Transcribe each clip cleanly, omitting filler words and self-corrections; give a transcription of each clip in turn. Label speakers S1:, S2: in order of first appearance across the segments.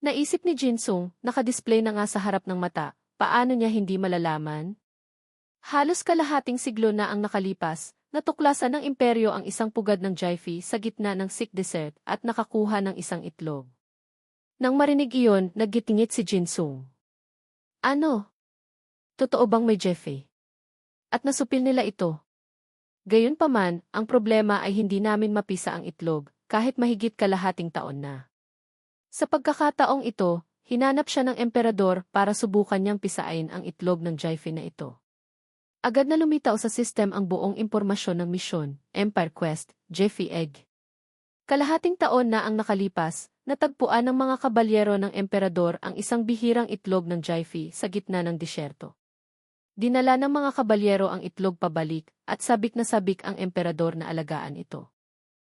S1: Naisip ni Jinsung, nakadisplay na nga sa harap ng mata, paano niya hindi malalaman? Halos kalahating siglo na ang nakalipas, natuklasan ng imperyo ang isang pugad ng Jiaofi sa gitna ng Sikh Desert at nakakuha ng isang itlog. Nang marinig iyon, naggitingit si Jinsung. Ano? Totoo bang may Jiaofi? At nasupil nila ito. Gayunpaman, ang problema ay hindi namin mapisa ang itlog, kahit mahigit kalahating taon na. Sa pagkakataong ito, hinanap siya ng emperador para subukan niyang pisain ang itlog ng Jiaofi na ito. Agad na lumitaw sa sistem ang buong impormasyon ng misyon, Empire Quest, Jiaofi Egg. Kalahating taon na ang nakalipas, natagpuan ng mga kabalyero ng emperador ang isang bihirang itlog ng Jiaofi sa gitna ng disyerto. Dinala ng mga kabalyero ang itlog pabalik at sabik na sabik ang emperador na alagaan ito.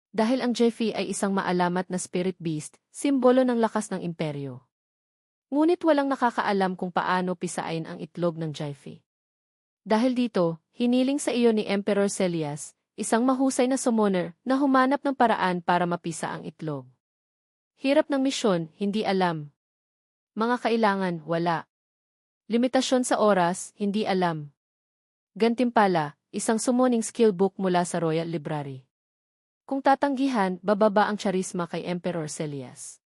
S1: Dahil ang Jiaofi ay isang maalamat na spirit beast, simbolo ng lakas ng imperyo. Ngunit walang nakakaalam kung paano pisain ang itlog ng Jiaofi. Dahil dito, hiniling sa iyo ni Emperor Celias, isang mahusay na summoner na humanap ng paraan para mapisa ang itlog. Hirap ng misyon, hindi alam. Mga kailangan, wala. Limitasyon sa oras, hindi alam. Gantimpala, isang summoning skill book mula sa Royal Library. Kung tatanggihan, bababa ang charisma kay Emperor Celias.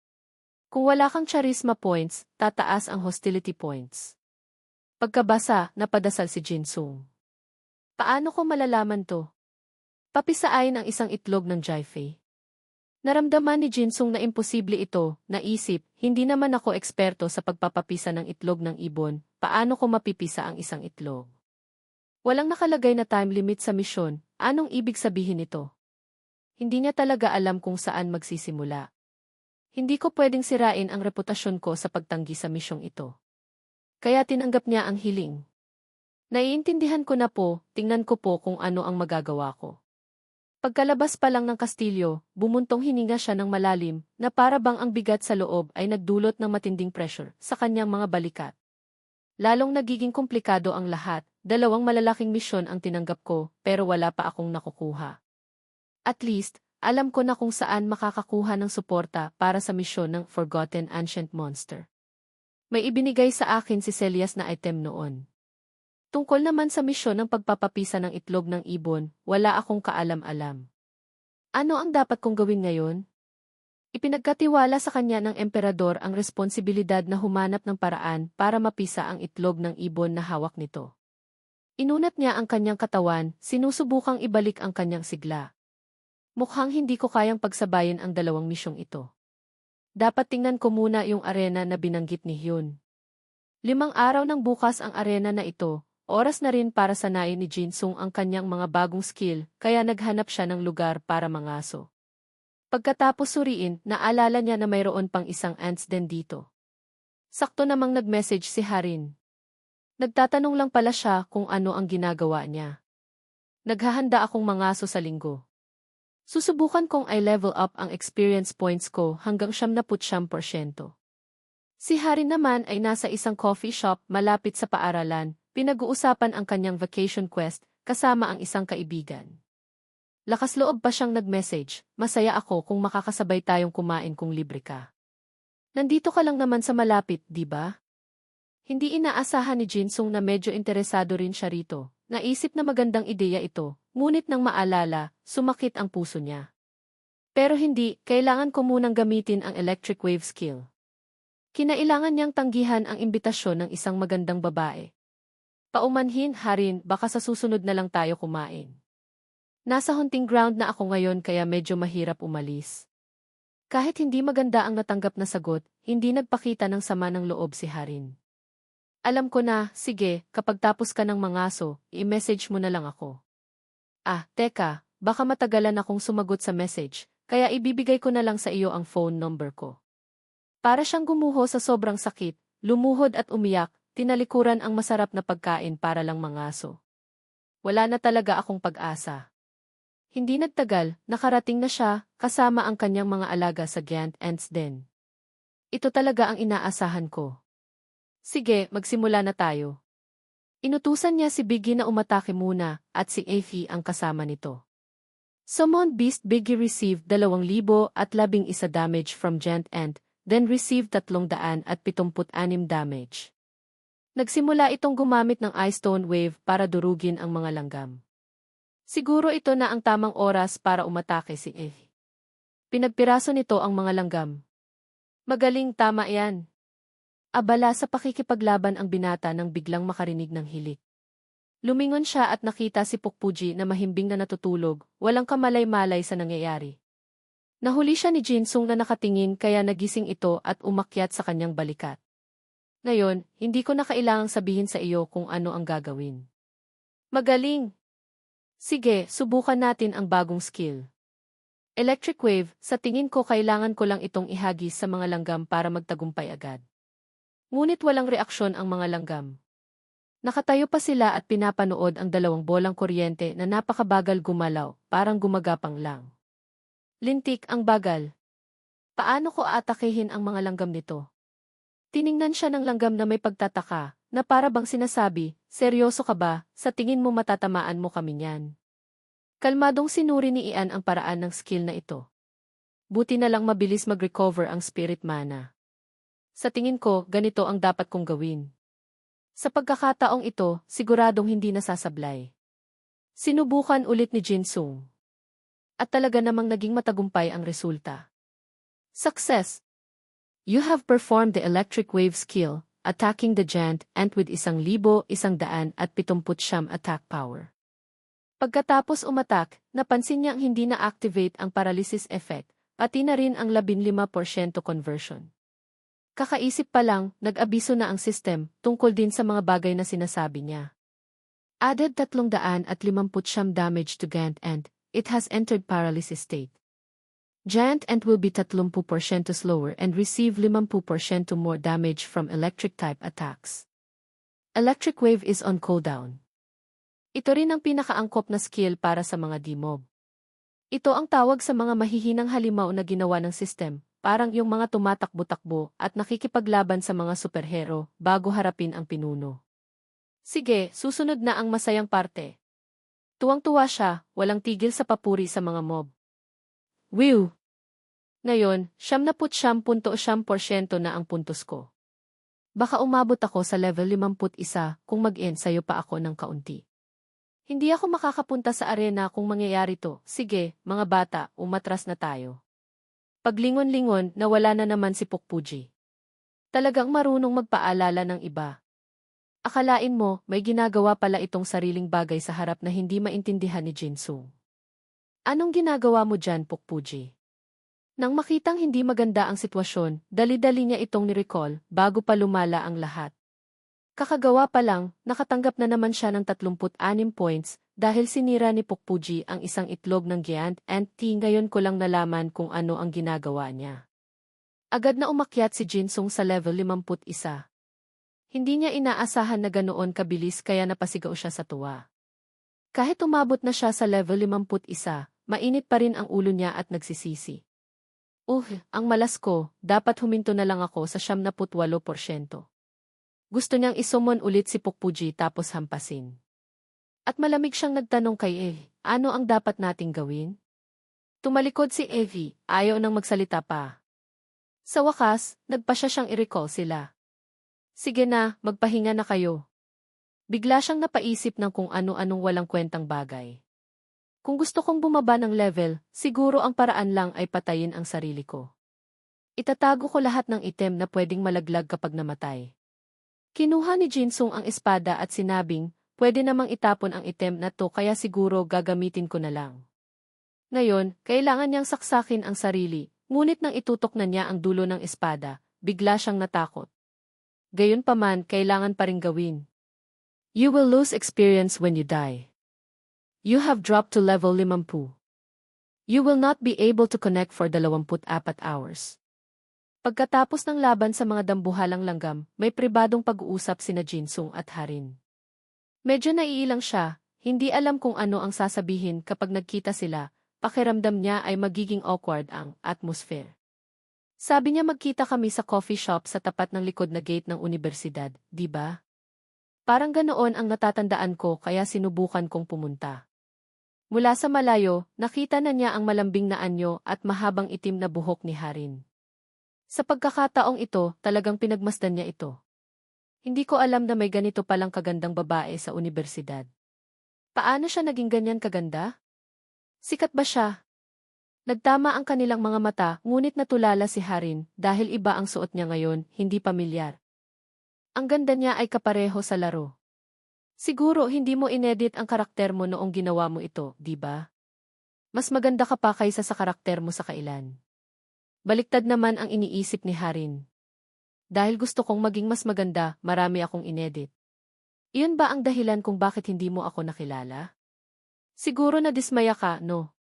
S1: Kung wala kang charisma points, tataas ang hostility points. Pagkabasa, napadasal si Jinsung. Paano ko malalaman to? Papisain ang isang itlog ng Jiaofi. Naramdaman ni Jinsung na imposible ito, naisip, hindi naman ako eksperto sa pagpapapisa ng itlog ng ibon, paano ko mapipisa ang isang itlog? Walang nakalagay na time limit sa misyon, anong ibig sabihin ito? Hindi niya talaga alam kung saan magsisimula. Hindi ko pwedeng sirain ang reputasyon ko sa pagtanggi sa misyong ito. Kaya tinanggap niya ang hiling. Naiintindihan ko na po, tingnan ko po kung ano ang magagawa ko. Pagkalabas pa lang ng kastilyo, bumuntong hininga siya ng malalim, na para bang ang bigat sa loob ay nagdulot ng matinding pressure sa kanyang mga balikat. Lalong nagiging komplikado ang lahat, 2 malalaking misyon ang tinanggap ko, pero wala pa akong nakukuha. At least, alam ko na kung saan makakakuha ng suporta para sa misyon ng Forgotten Ancient Monster. May ibinigay sa akin si Celias na item noon. Tungkol naman sa misyon ng pagpapapisa ng itlog ng ibon, wala akong kaalam-alam. Ano ang dapat kong gawin ngayon? Ipinagkatiwala sa kanya ng emperador ang responsibilidad na humanap ng paraan para mapisa ang itlog ng ibon na hawak nito. Inunat niya ang kanyang katawan, sinusubukang ibalik ang kanyang sigla. Mukhang hindi ko kayang pagsabayin ang 2 misyong ito. Dapat tingnan ko muna yung arena na binanggit ni Hyun. 5 araw ng bukas ang arena na ito, oras na rin para sanayin ni Jinsung ang kanyang mga bagong skill, kaya naghanap siya ng lugar para mangaso. Pagkatapos suriin, naalala niya na mayroon pang isang ants den dito. Sakto namang nag-message si Harin. Nagtatanong lang pala siya kung ano ang ginagawa niya. Naghahanda akong mangaso sa linggo. Susubukan kong i-level up ang experience points ko hanggang 79%. Si Harin naman ay nasa isang coffee shop malapit sa paaralan, pinag-uusapan ang kanyang vacation quest kasama ang isang kaibigan. Lakas loob pa siyang nag-message, masaya ako kung makakasabay tayong kumain kung libre ka. Nandito ka lang naman sa malapit, di ba? Hindi inaasahan ni Jinsung na medyo interesado rin siya rito. Naisip na magandang ideya ito, ngunit nang maalala, sumakit ang puso niya. Pero hindi, kailangan ko munang gamitin ang electric wave skill. Kinailangan niyang tanggihan ang imbitasyon ng isang magandang babae. Paumanhin, Harin, baka sa susunod na lang tayo kumain. Nasa hunting ground na ako ngayon kaya medyo mahirap umalis. Kahit hindi maganda ang natanggap na sagot, hindi nagpakita ng sama ng loob si Harin. Alam ko na, sige, kapag tapos ka ng mangaso, i-message mo na lang ako. Ah, teka, baka matagalan akong sumagot sa message, kaya ibibigay ko na lang sa iyo ang phone number ko. Para siyang gumuho sa sobrang sakit, lumuhod at umiyak, tinalikuran ang masarap na pagkain para lang mangaso. Wala na talaga akong pag-asa. Hindi nagtagal, nakarating na siya, kasama ang kanyang mga alaga sa Giant Ants Den. Ito talaga ang inaasahan ko. Sige, magsimula na tayo. Inutusan niya si Biggie na umatake muna, at si Effie ang kasama nito. Summoned Beast Biggie received 2,011 damage from Giant Ant, then received 376 damage. Nagsimula itong gumamit ng Ice Stone Wave para durugin ang mga langgam. Siguro ito na ang tamang oras para umatake si Eve. Pinagpiraso nito ang mga langgam. Magaling, tama yan. Abala sa pakikipaglaban ang binata nang biglang makarinig ng hilik. Lumingon siya at nakita si Pukpuji na mahimbing na natutulog, walang kamalay-malay sa nangyayari. Nahuli siya ni Jinsung na nakatingin kaya nagising ito at umakyat sa kanyang balikat. Ngayon, hindi ko na kailangang sabihin sa iyo kung ano ang gagawin. Magaling! Sige, subukan natin ang bagong skill. Electric Wave, sa tingin ko kailangan ko lang itong ihagis sa mga langgam para magtagumpay agad. Ngunit walang reaksyon ang mga langgam. Nakatayo pa sila at pinapanood ang dalawang bolang kuryente na napakabagal gumalaw, parang gumagapang lang. Lintik ang bagal. Paano ko aatakehin ang mga langgam nito? Tiningnan siya ng langgam na may pagtataka, na para bang sinasabi, seryoso ka ba, sa tingin mo matatamaan mo kami niyan? Kalmadong sinuri ni Ian ang paraan ng skill na ito. Buti na lang mabilis mag-recover ang spirit mana. Sa tingin ko, ganito ang dapat kong gawin. Sa pagkakataong ito, siguradong hindi nasasablay. Sinubukan ulit ni Jinsung. At talaga namang naging matagumpay ang resulta. Success! You have performed the electric wave skill, attacking the giant ant with 1,179 attack power. Pagkatapos umatak, napansin niyang hindi na-activate ang paralysis effect, pati na rin ang 15% conversion. Kakaisip pa lang, nag-abiso na ang system tungkol din sa mga bagay na sinasabi niya. Added 350 damage to giant ant, it has entered paralysis state. Giant ant will be 30% slower and receive 50% more damage from electric-type attacks. Electric wave is on cooldown. Ito rin ang pinakaangkop na skill para sa mga D-mob. Ito ang tawag sa mga mahihinang halimaw na ginawa ng system, parang yung mga tumatakbo-takbo at nakikipaglaban sa mga superhero bago harapin ang pinuno. Sige, susunod na ang masayang parte. Tuwang-tuwa siya, walang tigil sa papuri sa mga mob. Whew! Ngayon, 79.9% na ang puntos ko. Baka umabot ako sa level 51 kung mag-ensayo pa ako ng kaunti. Hindi ako makakapunta sa arena kung mangyayari to. Sige, mga bata, umatras na tayo. Paglingon-lingon, nawala na naman si Pukpuji. Talagang marunong magpaalala ng iba. Akalain mo, may ginagawa pala itong sariling bagay sa harap na hindi maintindihan ni Jinsung. Anong ginagawa mo dyan, Pukpuji? Nang makitang hindi maganda ang sitwasyon, dali-dali niya itong ni-recall bago pa lumala ang lahat. Kakagawa pa lang, nakatanggap na naman siya ng 36 points dahil sinira ni Pukpuji ang isang itlog ng giant ant. Ngayon ko lang nalaman kung ano ang ginagawa niya. Agad na umakyat si Jinsung sa level 51. Hindi niya inaasahan na ganoon kabilis kaya napasigaw siya sa tuwa. Kahit umabot na siya sa level 51, mainit pa rin ang ulo niya at nagsisisi. Ang malas ko, dapat huminto na lang ako sa 78%. Gusto niyang isumon ulit si Pukpuji tapos hampasin. At malamig siyang nagtanong kay Evie, ano ang dapat nating gawin? Tumalikod si Evie, ayaw nang magsalita pa. Sa wakas, nagpasya siyang i-recall sila. Sige na, magpahinga na kayo. Bigla siyang napaisip ng kung ano-anong walang kwentang bagay. Kung gusto kong bumaba ng level, siguro ang paraan lang ay patayin ang sarili ko. Itatago ko lahat ng item na pwedeng malaglag kapag namatay. Kinuha ni Jinsung ang espada at sinabing, pwede namang itapon ang item na to kaya siguro gagamitin ko na lang. Ngayon, kailangan niyang saksakin ang sarili, ngunit nang itutok na niya ang dulo ng espada, bigla siyang natakot. Gayunpaman, kailangan pa ring gawin. You will lose experience when you die. You have dropped to level 50. You will not be able to connect for 24 hours. Pagkatapos ng laban sa mga dambuhalang langgam, may pribadong pag-uusap sina Jinsung at Harin. Medyo naiilang siya, hindi alam kung ano ang sasabihin kapag nagkita sila, pakiramdam niya ay magiging awkward ang atmosphere. Sabi niya magkita kami sa coffee shop sa tapat ng likod na gate ng universidad, di ba? Parang ganoon ang natatandaan ko kaya sinubukan kong pumunta. Mula sa malayo, nakita na niya ang malambing na anyo at mahabang itim na buhok ni Harin. Sa pagkakataong ito, talagang pinagmasdan niya ito. Hindi ko alam na may ganito palang kagandang babae sa unibersidad. Paano siya naging ganyan kaganda? Sikat ba siya? Nagtama ang kanilang mga mata, ngunit natulala si Harin dahil iba ang suot niya ngayon, hindi pamilyar. Ang ganda niya ay kapareho sa laro. Siguro hindi mo inedit ang karakter mo noong ginawa mo ito, di ba? Mas maganda ka pa kaysa sa karakter mo sa kailan. Baliktad naman ang iniisip ni Harin. Dahil gusto kong maging mas maganda, marami akong inedit. Iyon ba ang dahilan kung bakit hindi mo ako nakilala? Siguro na dismaya ka, no?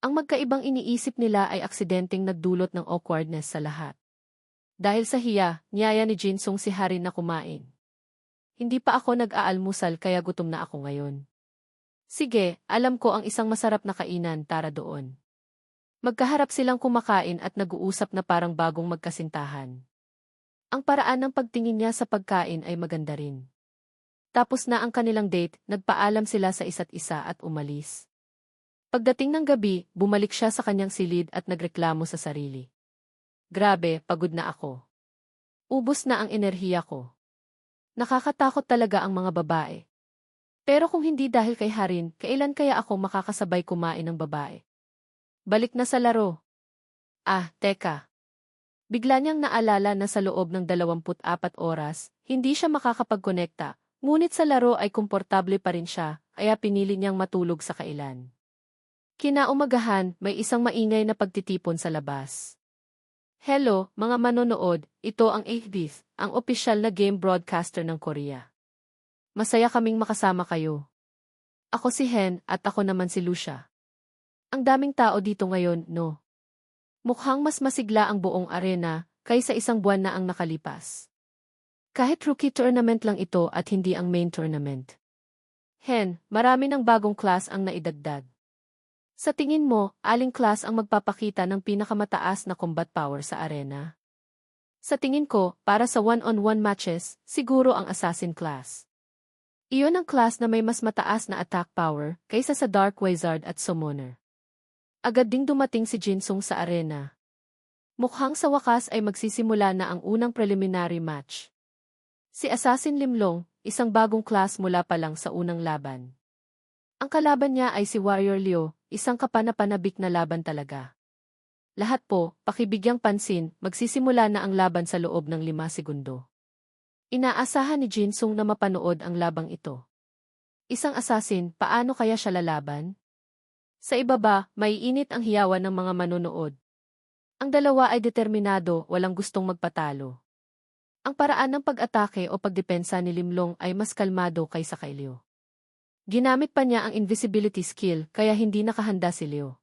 S1: Ang magkaibang iniisip nila ay aksidenteng nagdulot ng awkwardness sa lahat. Dahil sa hiya, niyaya ni Jinsung si Harin na kumain. Hindi pa ako nag-aalmusal kaya gutom na ako ngayon. Sige, alam ko ang isang masarap na kainan, tara doon. Magkaharap silang kumakain at nag-uusap na parang bagong magkasintahan. Ang paraan ng pagtingin niya sa pagkain ay maganda rin. Tapos na ang kanilang date, nagpaalam sila sa isa't isa at umalis. Pagdating ng gabi, bumalik siya sa kanyang silid at nagreklamo sa sarili. Grabe, pagod na ako. Ubos na ang enerhiya ko. Nakakatakot talaga ang mga babae. Pero kung hindi dahil kay Harin, kailan kaya ako makakasabay kumain ng babae? Balik na sa laro. Ah, teka. Bigla niyang naalala na sa loob ng 24 oras, hindi siya makakapag-konekta, ngunit sa laro ay komportable pa rin siya, kaya pinili niyang matulog sa kailan. Kinaumagahan, may isang maingay na pagtitipon sa labas. Hello, mga manonood, ito ang 8th, ang opisyal na game broadcaster ng Korea. Masaya kaming makasama kayo. Ako si Hen at ako naman si Lucia. Ang daming tao dito ngayon, no? Mukhang mas masigla ang buong arena kaysa isang buwan na ang nakalipas. Kahit rookie tournament lang ito at hindi ang main tournament. Hen, marami ng bagong class ang naidagdag. Sa tingin mo, aling class ang magpapakita ng pinakamataas na combat power sa arena? Sa tingin ko, para sa one-on-one matches, siguro ang assassin class. Iyon ang class na may mas mataas na attack power kaysa sa Dark Wizard at Summoner. Agad ding dumating si Jinsung sa arena. Mukhang sa wakas ay magsisimula na ang unang preliminary match. Si Assassin Limlong, isang bagong class mula pa lang sa unang laban. Ang kalaban niya ay si Warrior Leo, isang kapanapanabik na laban talaga. Lahat po, pakibigyang pansin, magsisimula na ang laban sa loob ng 5 segundo. Inaasahan ni Jinsung na mapanood ang labang ito. Isang assassin, paano kaya siya lalaban? Sa ibaba, maiinit ang hiyawan ng mga manonood. Ang dalawa ay determinado, walang gustong magpatalo. Ang paraan ng pag-atake o pagdepensa ni Limlong ay mas kalmado kaysa kay Leo. Ginamit pa niya ang invisibility skill kaya hindi nakahanda si Leo.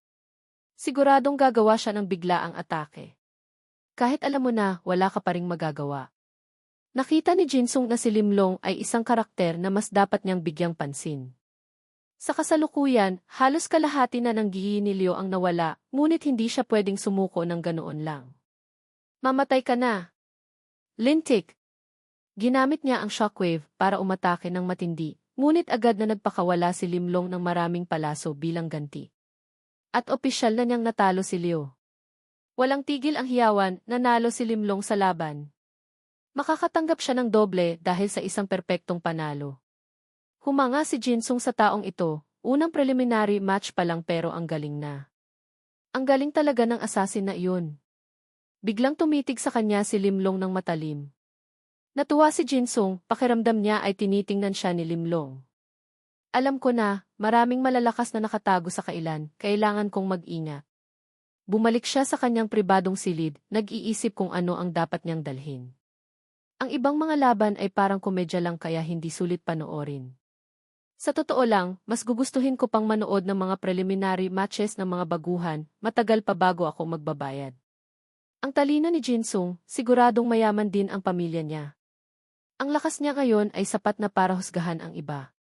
S1: Siguradong gagawa siya ng biglaang atake. Kahit alam mo na, wala ka pa ring magagawa. Nakita ni Jinsung na si Limlong ay isang karakter na mas dapat niyang bigyang pansin. Sa kasalukuyan, halos kalahati na ng gihi ni Leo ang nawala, ngunit hindi siya pwedeng sumuko ng ganoon lang. Mamatay ka na. Lintik. Ginamit niya ang shockwave para umatake ng matindi, ngunit agad na nagpakawala si Limlong ng maraming palaso bilang ganti. At opisyal na niyang natalo si Leo. Walang tigil ang hiyawan, nanalo si Limlong sa laban. Makakatanggap siya ng doble dahil sa isang perpektong panalo. Humanga si Jinsung sa taong ito, unang preliminary match pa lang pero ang galing na. Ang galing talaga ng assassin na iyon. Biglang tumitig sa kanya si Limlong ng matalim. Natuwa si Jinsung, pakiramdam niya ay tinitingnan siya ni Limlong. Alam ko na, maraming malalakas na nakatago sa kailan, kailangan kong mag-ingat. Bumalik siya sa kanyang pribadong silid, nag-iisip kung ano ang dapat niyang dalhin. Ang ibang mga laban ay parang komedya lang kaya hindi sulit panoorin. Sa totoo lang, mas gugustuhin ko pang manood ng mga preliminary matches ng mga baguhan, matagal pa bago ako magbabayad. Ang talino ni Jinsung, siguradong mayaman din ang pamilya niya. Ang lakas niya ngayon ay sapat na para husgahan ang iba.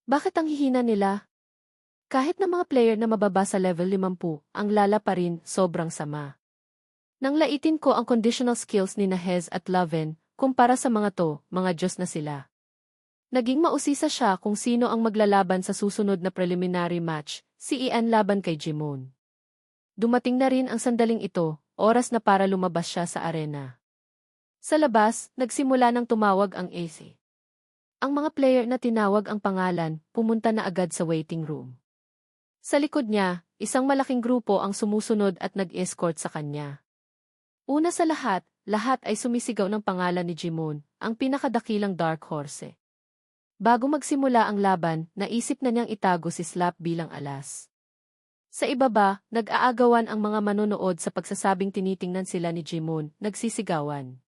S1: Bakit ang hihina nila? Kahit na mga player na mababa sa level 50, ang lala pa rin, sobrang sama. Nang laitin ko ang conditional skills ni Hez at Loven, kumpara sa mga to, mga Diyos na sila. Naging mausisa siya kung sino ang maglalaban sa susunod na preliminary match, si Ian laban kay Jimon. Dumating na rin ang sandaling ito, oras na para lumabas siya sa arena. Sa labas, nagsimula ng tumawag ang AC. Ang mga player na tinawag ang pangalan, pumunta na agad sa waiting room. Sa likod niya, isang malaking grupo ang sumusunod at nag-escort sa kanya. Una sa lahat ay sumisigaw ng pangalan ni Jimon, ang pinakadakilang Dark Horse. Bago magsimula ang laban, naisip na niyang itago si Slap bilang alas. Sa ibaba, nag-aagawan ang mga manonood sa pagsasabing tinitingnan sila ni Jimon, nagsisigawan.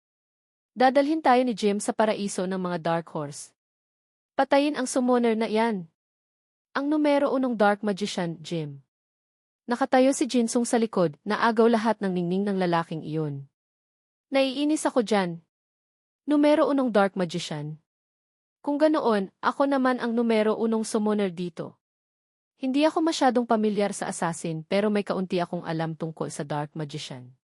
S1: Dadalhin tayo ni Jim sa paraiso ng mga Dark Horse. Patayin ang summoner na iyan. Ang numero 1 Dark Magician, Jim. Nakatayo si Jinsung sa likod, naagaw lahat ng ningning ng lalaking iyon. Naiinis ako dyan. Numero 1 Dark Magician. Kung ganoon, ako naman ang numero 1 summoner dito. Hindi ako masyadong pamilyar sa assassin pero may kaunti akong alam tungkol sa Dark Magician.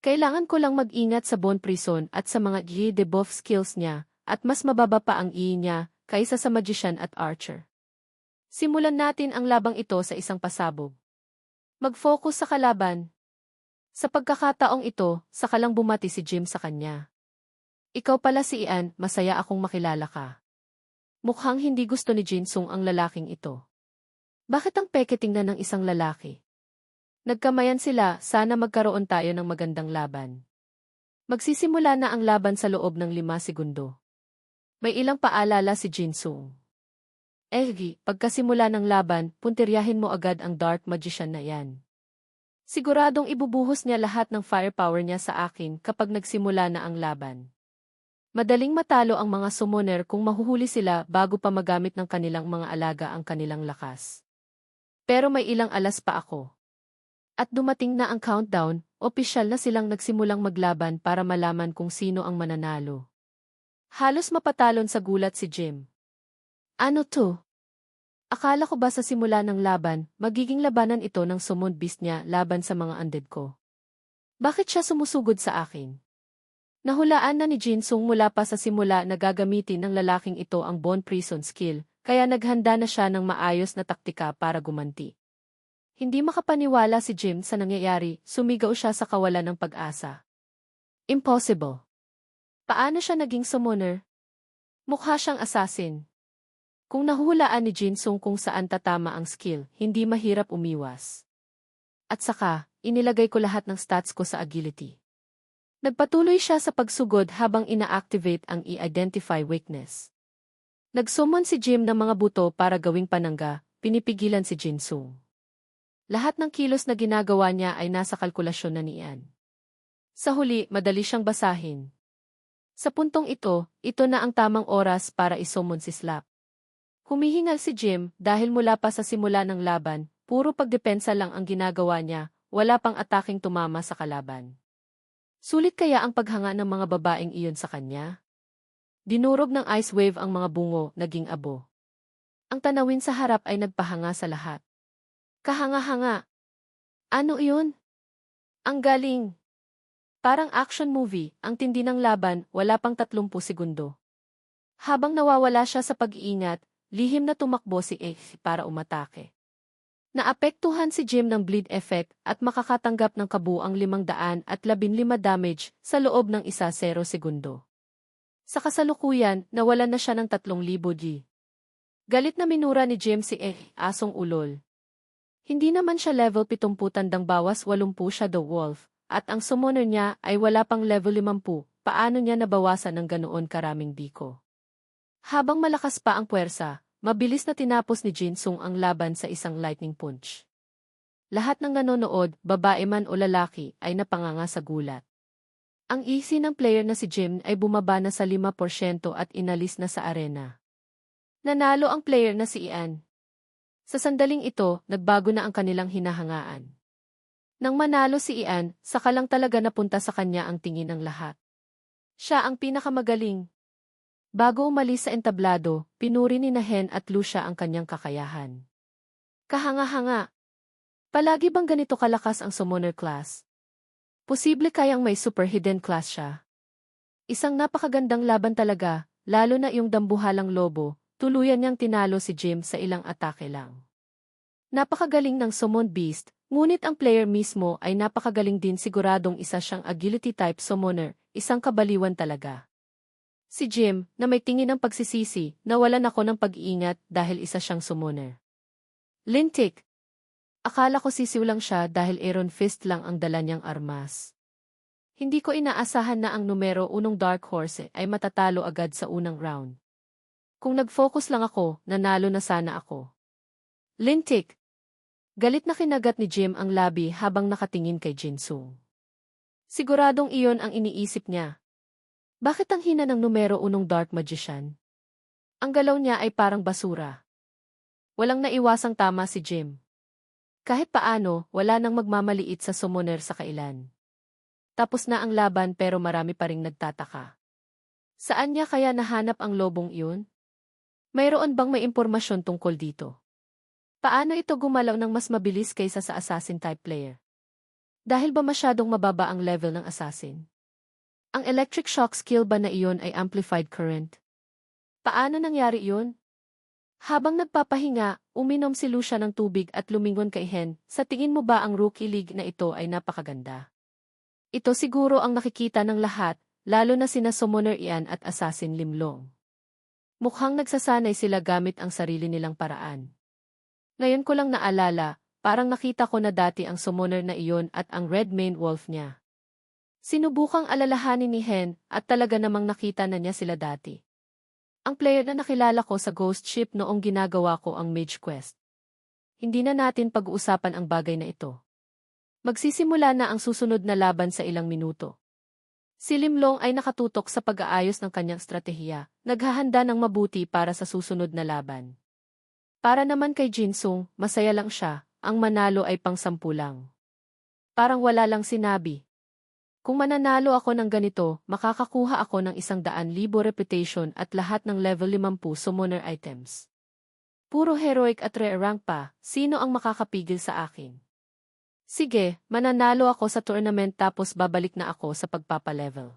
S1: Kailangan ko lang mag-ingat sa Bone Prison at sa mga debuff skills niya, at mas mababa pa ang niya kaysa sa Magician at Archer. Simulan natin ang labang ito sa isang pasabog. Mag-focus sa kalaban. Sa pagkakataong ito, saka lang bumati si Jim sa kanya. Ikaw pala si Ian, masaya akong makilala ka. Mukhang hindi gusto ni Jinsung ang lalaking ito. Bakit ang peke tingnan ng isang lalaki? Nagkamayan sila, sana magkaroon tayo ng magandang laban. Magsisimula na ang laban sa loob ng 5 segundo. May ilang paalala si Jinsung. Pagkasimula ng laban, puntiryahin mo agad ang Dark Magician na yan. Siguradong ibubuhos niya lahat ng firepower niya sa akin kapag nagsimula na ang laban. Madaling matalo ang mga summoner kung mahuhuli sila bago pa magamit ng kanilang mga alaga ang kanilang lakas. Pero may ilang alas pa ako. At dumating na ang countdown, opisyal na silang nagsimulang maglaban para malaman kung sino ang mananalo. Halos mapatalon sa gulat si Jim. Ano to? Akala ko ba sa simula ng laban, magiging labanan ito ng summon beast niya laban sa mga undead ko? Bakit siya sumusugod sa akin? Nahulaan na ni Jinsung mula pa sa simula na gagamitin ng lalaking ito ang Bone Prison skill, kaya naghanda na siya ng maayos na taktika para gumanti. Hindi makapaniwala si Jim sa nangyayari, sumigaw siya sa kawalan ng pag-asa. Impossible. Paano siya naging summoner? Mukha siyang assassin. Kung nahuhulaan ni Jinsung kung saan tatama ang skill, hindi mahirap umiwas. At saka, inilagay ko lahat ng stats ko sa agility. Nagpatuloy siya sa pagsugod habang ina-activate ang i-identify weakness. Nagsummon si Jim ng mga buto para gawing panangga, pinipigilan si Jinsung. Lahat ng kilos na ginagawa niya ay nasa kalkulasyon na ni Ian. Sa huli, madali siyang basahin. Sa puntong ito na ang tamang oras para isummon si Slap. Humihingal si Jim dahil mula pa sa simula ng laban, puro pagdepensa lang ang ginagawa niya, wala pang ataking tumama sa kalaban. Sulit kaya ang paghanga ng mga babaeng iyon sa kanya? Dinurog ng ice wave ang mga bungo, naging abo. Ang tanawin sa harap ay nagpahanga sa lahat. Kahanga-hanga. Ano iyon? Ang galing. Parang action movie, ang tindi ng laban, wala pang 30 segundo. Habang nawawala siya sa pag-iingat, lihim na tumakbo si para umatake. Naapektuhan si Jim ng bleed effect at makakatanggap ng kabuang 515 damage sa loob ng 0 segundo. Sa kasalukuyan, nawalan na siya ng 3,000 G. Galit na minura ni Jim si asong ulol. Hindi naman siya level 70 tandang bawas 80 Shadow Wolf, at ang summoner niya ay wala pang level 50, paano niya nabawasan ng ganoon karaming biko? Habang malakas pa ang puwersa, mabilis na tinapos ni Jinsung ang laban sa isang lightning punch. Lahat ng nanonood, babae man o lalaki, ay napanganga sa gulat. Ang easy ng player na si Jim ay bumaba na sa 5% at inalis na sa arena. Nanalo ang player na si Ian. Sa sandaling ito, nagbago na ang kanilang hinahangaan. Nang manalo si Ian, saka lang talaga napunta sa kanya ang tingin ng lahat. Siya ang pinakamagaling. Bago umalis sa entablado, pinuri ni Nahen at Lucia ang kanyang kakayahan. Kahanga-hanga. Palagi bang ganito kalakas ang summoner class? Posible kayang may super hidden class siya. Isang napakagandang laban talaga, lalo na yung dambuhalang lobo, tuluyan niyang tinalo si Jim sa ilang atake lang. Napakagaling ng Summon Beast, ngunit ang player mismo ay napakagaling din, siguradong isa siyang agility type summoner, isang kabaliwan talaga. Si Jim, na may tingin ng pagsisisi, nawalan ako ng pag-iingat dahil isa siyang summoner. Lintik. Akala ko sisiw lang siya dahil Iron Fist lang ang dala niyang armas. Hindi ko inaasahan na ang numero 1 Dark Horse ay matatalo agad sa unang round. Kung nag-focus lang ako, nanalo na sana ako. Lintik. Galit na kinagat ni Jim ang labi habang nakatingin kay Jinsung. Siguradong iyon ang iniisip niya. Bakit ang hina ng numero 1 Dark Magician? Ang galaw niya ay parang basura. Walang naiwasang tama si Jim. Kahit paano, wala nang magmamaliit sa summoner sa kailan. Tapos na ang laban pero marami pa ring nagtataka. Saan niya kaya nahanap ang lobong iyon? Mayroon bang may impormasyon tungkol dito? Paano ito gumalaw ng mas mabilis kaysa sa assassin type player? Dahil ba masyadong mababa ang level ng assassin? Ang electric shock skill ba na iyon ay amplified current? Paano nangyari iyon? Habang nagpapahinga, uminom si Lucia ng tubig at lumingon kay Hen. Sa tingin mo ba ang rookie league na ito ay napakaganda? Ito siguro ang nakikita ng lahat, lalo na sina Summoner Ian at Assassin Limlong. Mukhang nagsasanay sila gamit ang sarili nilang paraan. Ngayon ko lang naalala, parang nakita ko na dati ang Summoner na iyon at ang Red Mane Wolf niya. Sinubukang alalahanin ni Hen at talaga namang nakita na niya sila dati. Ang player na nakilala ko sa Ghost Ship noong ginagawa ko ang Mage Quest. Hindi na natin pag-uusapan ang bagay na ito. Magsisimula na ang susunod na laban sa ilang minuto. Si Limlong ay nakatutok sa pag-aayos ng kanyang stratehiya, naghahanda ng mabuti para sa susunod na laban. Para naman kay Jinsung, masaya lang siya, ang manalo ay pang-10 lang. Parang wala lang sinabi. Kung mananalo ako ng ganito, makakakuha ako ng 100,000 reputation at lahat ng level 50 summoner items. Puro heroic at rare rank pa, sino ang makakapigil sa akin? Sige, mananalo ako sa tournament tapos babalik na ako sa pagpapalevel.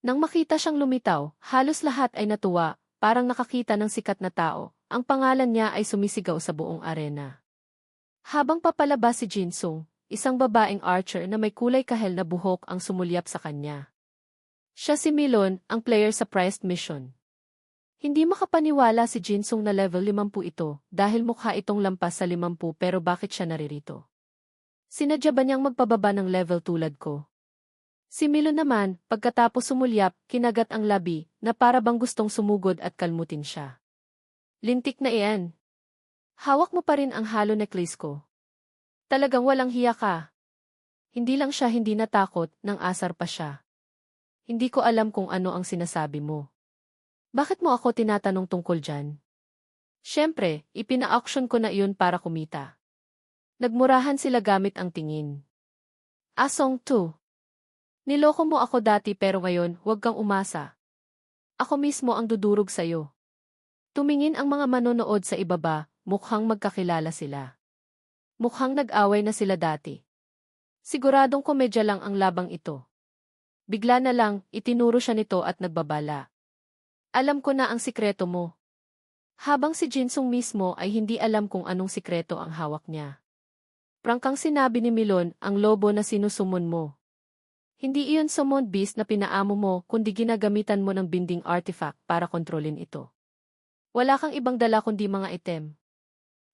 S1: Nang makita siyang lumitaw, halos lahat ay natuwa, parang nakakita ng sikat na tao, ang pangalan niya ay sumisigaw sa buong arena. Habang papalabas si Jinsung, isang babaeng archer na may kulay kahel na buhok ang sumulyap sa kanya. Siya si Milon, ang player sa prized mission. Hindi makapaniwala si Jinsung na level 50 ito dahil mukha itong lampas sa 50 pero bakit siya naririto? Sinadya ba niyang magpababa ng level tulad ko? Si Milon naman, pagkatapos sumulyap, kinagat ang labi na para bang gustong sumugod at kalmutin siya. Lintik na iyan. Hawak mo pa rin ang hollow necklace ko. Talagang walang hiya ka. Hindi lang siya hindi natakot, nang asar pa siya. Hindi ko alam kung ano ang sinasabi mo. Bakit mo ako tinatanong tungkol dyan? Siyempre, ipina-auction ko na iyon para kumita. Nagmurahan sila gamit ang tingin. Asong 2. Niloko mo ako dati pero ngayon, huwag kang umasa. Ako mismo ang dudurog sa'yo. Tumingin ang mga manonood sa ibaba, mukhang magkakilala sila. Mukhang nag-away na sila dati. Siguradong komedya lang ang labang ito. Bigla na lang, itinuro siya nito at nagbabala. Alam ko na ang sikreto mo. Habang si Jinsung mismo ay hindi alam kung anong sikreto ang hawak niya. Prangkang sinabi ni Milon ang lobo na sinusumon mo. Hindi iyon summon beast na pinaamo mo kundi ginagamitan mo ng binding artifact para kontrolin ito. Wala kang ibang dala kundi mga item.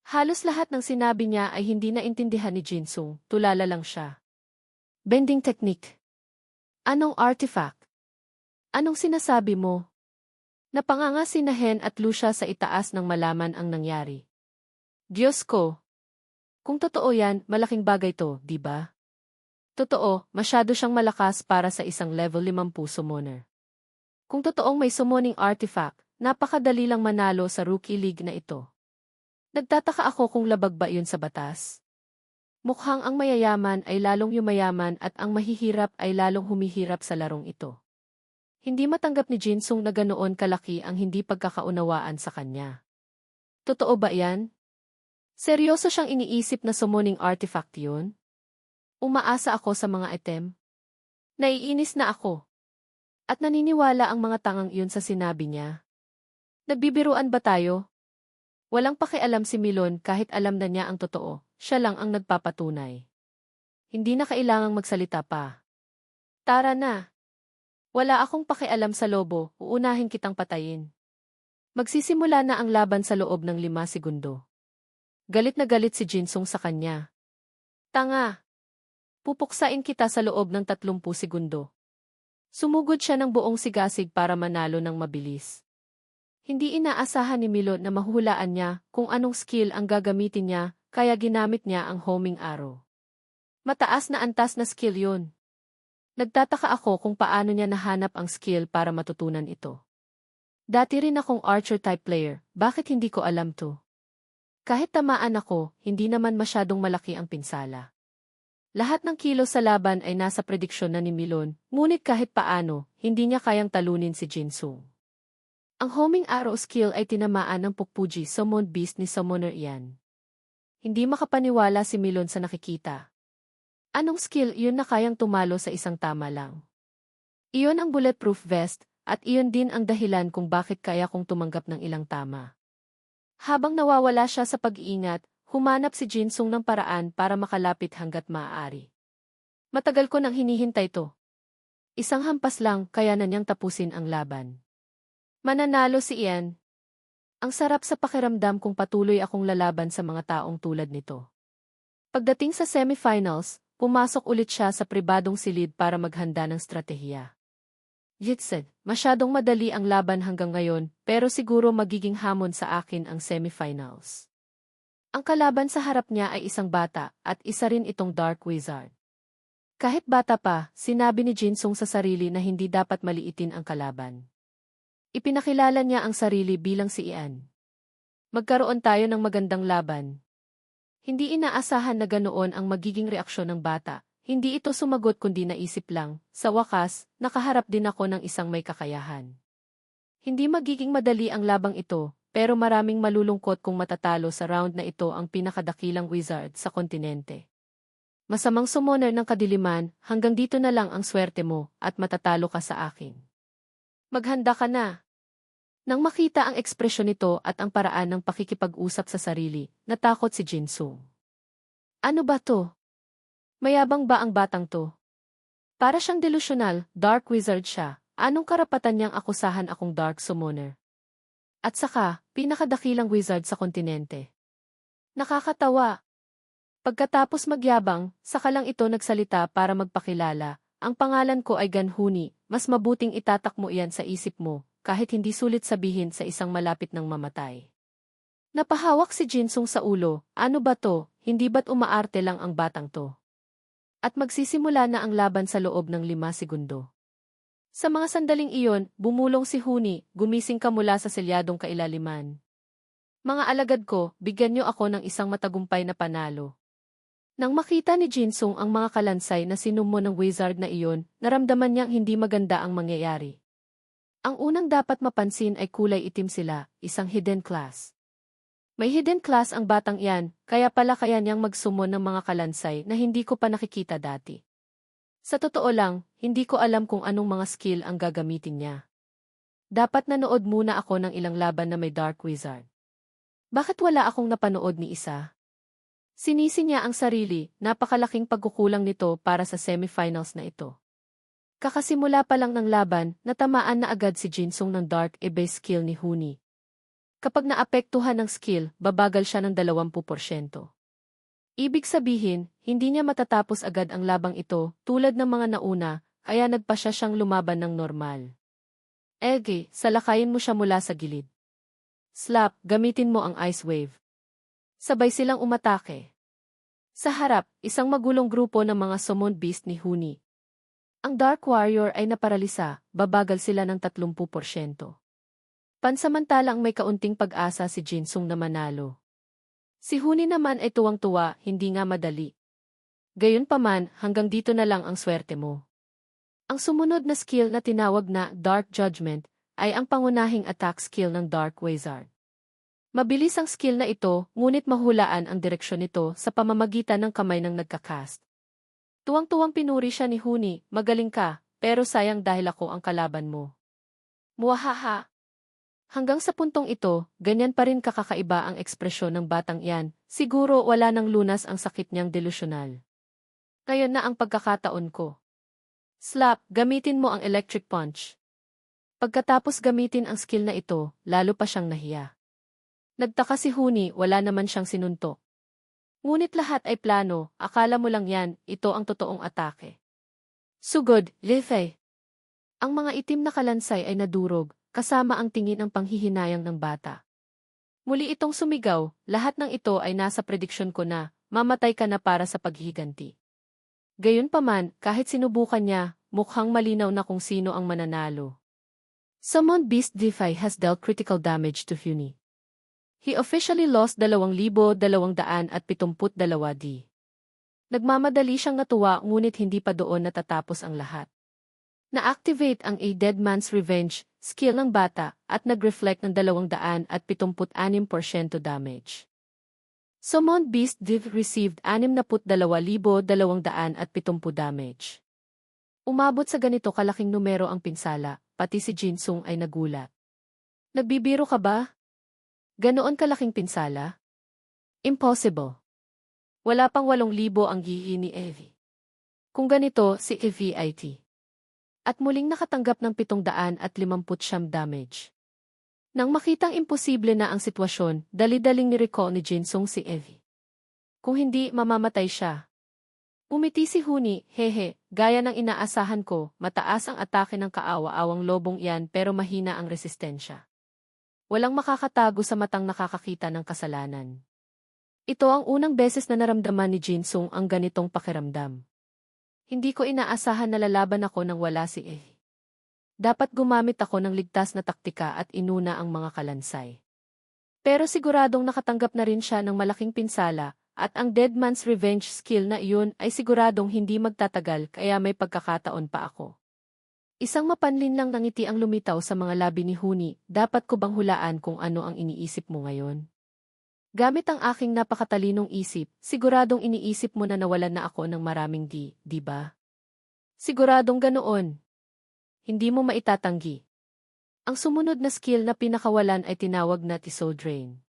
S1: Halos lahat ng sinabi niya ay hindi naintindihan ni Jinsung, tulala lang siya. Bending technique. Anong artifact? Anong sinasabi mo? Napanganga sina Hen at Lucia sa itaas ng malaman ang nangyari. Diyos ko! Kung totoo yan, malaking bagay to, di ba? Totoo, masyado siyang malakas para sa isang level 50 summoner. Kung totoong may summoning artifact, napakadali lang manalo sa rookie league na ito. Nagtataka ako kung labag ba yun sa batas. Mukhang ang mayayaman ay lalong yumayaman at ang mahihirap ay lalong humihirap sa larong ito. Hindi matanggap ni Jinsung na ganoon kalaki ang hindi pagkakaunawaan sa kanya. Totoo ba yan? Seryoso siyang iniisip na summoning artifact yun? Umaasa ako sa mga item. Naiinis na ako. At naniniwala ang mga tangang iyon sa sinabi niya. Nagbibiruan ba tayo? Walang pakialam si Milon kahit alam na niya ang totoo, siya lang ang nagpapatunay. Hindi na kailangang magsalita pa. Tara na. Wala akong pakialam sa lobo, uunahin kitang patayin. Magsisimula na ang laban sa loob ng 5 segundo. Galit na galit si Jinsung sa kanya. Tanga! Pupuksain kita sa loob ng 30 segundo. Sumugod siya ng buong sigasig para manalo ng mabilis. Hindi inaasahan ni Milon na mahuhulaan niya kung anong skill ang gagamitin niya, kaya ginamit niya ang homing arrow. Mataas na antas na skill yun. Nagtataka ako kung paano niya nahanap ang skill para matutunan ito. Dati rin akong archer type player, bakit hindi ko alam to? Kahit tamaan ako, hindi naman masyadong malaki ang pinsala. Lahat ng kilos sa laban ay nasa prediksyon na ni Milon, ngunit kahit paano, hindi niya kayang talunin si Jinsung. Ang homing arrow skill ay tinamaan ng Pukpuji Summon Beast ni Summoner Ian. Hindi makapaniwala si Milon sa nakikita. Anong skill iyon na kayang tumalo sa isang tama lang? Iyon ang bulletproof vest, at iyon din ang dahilan kung bakit kaya kong tumanggap ng ilang tama. Habang nawawala siya sa pag-iingat, humanap si Jinsung ng paraan para makalapit hanggat maaari. Matagal ko nang hinihintay to. Isang hampas lang kaya na niyang tapusin ang laban. Mananalo si Ian. Ang sarap sa pakiramdam kung patuloy akong lalaban sa mga taong tulad nito. Pagdating sa semifinals, pumasok ulit siya sa pribadong silid para maghanda ng stratehiya. Jitsen, masyadong madali ang laban hanggang ngayon, pero siguro magiging hamon sa akin ang semifinals. Ang kalaban sa harap niya ay isang bata, at isa rin itong Dark Wizard. Kahit bata pa, sinabi ni Jinsung sa sarili na hindi dapat maliitin ang kalaban. Ipinakilala niya ang sarili bilang si Ian. Magkaroon tayo ng magandang laban. Hindi inaasahan na ganoon ang magiging reaksyon ng bata. Hindi ito sumagot kundi naisip lang, sa wakas, nakaharap din ako ng isang may kakayahan. Hindi magiging madali ang labang ito, pero maraming malulungkot kung matatalo sa round na ito ang pinakadakilang wizard sa kontinente. Masamang summoner ng kadiliman, hanggang dito na lang ang swerte mo, at matatalo ka sa akin. Maghanda ka na. Nang makita ang ekspresyon nito at ang paraan ng pakikipag-usap sa sarili, natakot si Jinsung. Ano ba to? Mayabang ba ang batang to? Para siyang delusional, dark wizard siya. Anong karapatan niyang akusahan akong dark summoner? At saka, pinakadakilang wizard sa kontinente. Nakakatawa. Pagkatapos magyabang, saka lang ito nagsalita para magpakilala. Ang pangalan ko ay Ganhuni, mas mabuting itatak mo iyan sa isip mo, kahit hindi sulit sabihin sa isang malapit ng mamatay. Napahawak si Jinsung sa ulo, ano ba to, hindi ba't umaarte lang ang batang to? At magsisimula na ang laban sa loob ng 5 segundo. Sa mga sandaling iyon, bumulong si Huni, gumising ka mula sa selyadong kailaliman. Mga alagad ko, bigyan niyo ako ng isang matagumpay na panalo. Nang makita ni Jinsung ang mga kalansay na sinumo ng wizard na iyon, naramdaman niyang hindi maganda ang mangyayari. Ang unang dapat mapansin ay kulay itim sila, isang hidden class. May hidden class ang batang iyan, kaya pala kaya niyang magsummon ng mga kalansay na hindi ko pa nakikita dati. Sa totoo lang, hindi ko alam kung anong mga skill ang gagamitin niya. Dapat nanood muna ako ng ilang laban na may dark wizard. Bakit wala akong napanood ni isa? Sinisi niya ang sarili, napakalaking pagkukulang nito para sa semifinals na ito. Kakasimula pa lang ng laban, natamaan na agad si Jinsung ng dark base skill ni Huni. Kapag naapektuhan ng skill, babagal siya ng 20%. Ibig sabihin, hindi niya matatapos agad ang labang ito, tulad ng mga nauna, kaya nagpa siyang lumaban ng normal. Ege, salakayin mo siya mula sa gilid. Slap, gamitin mo ang ice wave. Sabay silang umatake. Sa harap, isang magulong grupo ng mga summoned beast ni Huni. Ang Dark Warrior ay naparalisa, babagal sila ng 30%. Pansamantalang may kaunting pag-asa si Jinsung na manalo. Si Huni naman ay tuwang-tuwa, hindi nga madali. Gayunpaman, hanggang dito na lang ang swerte mo. Ang sumunod na skill na tinawag na Dark Judgment ay ang pangunahing attack skill ng Dark Wizard. Mabilis ang skill na ito, ngunit mahulaan ang direksyon nito sa pamamagitan ng kamay ng nagkakast. Tuwang-tuwang pinuri siya ni Huni, magaling ka, pero sayang dahil ako ang kalaban mo. Muahaha! Hanggang sa puntong ito, ganyan pa rin kakakaiba ang ekspresyon ng batang iyan, siguro wala nang lunas ang sakit niyang delusyonal. Ngayon na ang pagkakataon ko. Slap, gamitin mo ang electric punch. Pagkatapos gamitin ang skill na ito, lalo pa siyang nahiya. Nagtaka si Huni, wala naman siyang sinuntok. Ngunit lahat ay plano, akala mo lang yan, ito ang totoong atake. Sugod, Lifei. Ang mga itim na kalansay ay nadurog, kasama ang tingin ng panghihinayang ng bata. Muli itong sumigaw, lahat ng ito ay nasa prediksyon ko na, mamatay ka na para sa paghihiganti. Gayunpaman, kahit sinubukan niya, mukhang malinaw na kung sino ang mananalo. Summon Beast Defy has dealt critical damage to Huni. He officially lost 2,272 D. Nagmamadali siyang natuwa ngunit hindi pa doon natatapos ang lahat. Na-activate ang A Dead Man's Revenge, skill ng bata, at nag-reflect ng 266% damage. Summon Beast Div received 62,270 damage. Umabot sa ganito kalaking numero ang pinsala, pati si Jinsung ay nagulat. Nagbibiro ka ba? Ganoon kalaking pinsala? Impossible. Wala pang 8,000 ang gihi ni Evie. Kung ganito, si Evie IT. At muling nakatanggap ng 750 damage. Nang makitang imposible na ang sitwasyon, dali-daling ni-recall ni Jinsung si Evie. Kung hindi, mamamatay siya. Umiti si Huni, hehe, gaya ng inaasahan ko, mataas ang atake ng kaawa-awang lobong iyan pero mahina ang resistensya. Walang makakatago sa matang nakakakita ng kasalanan. Ito ang unang beses na naramdaman ni Jinsung ang ganitong pakiramdam. Hindi ko inaasahan na lalaban ako nang wala si Evie. Dapat gumamit ako ng ligtas na taktika at inuna ang mga kalansay. Pero siguradong nakatanggap na rin siya ng malaking pinsala, at ang Dead Man's Revenge skill na iyon ay siguradong hindi magtatagal kaya may pagkakataon pa ako. Isang mapanlin lang ng ngiti ang lumitaw sa mga labi ni Huni, dapat ko bang hulaan kung ano ang iniisip mo ngayon? Gamit ang aking napakatalinong isip, siguradong iniisip mo na nawalan na ako ng maraming di ba? Siguradong ganoon. Hindi mo maitatanggi. Ang sumunod na skill na pinakawalan ay tinawag na Soul Drain.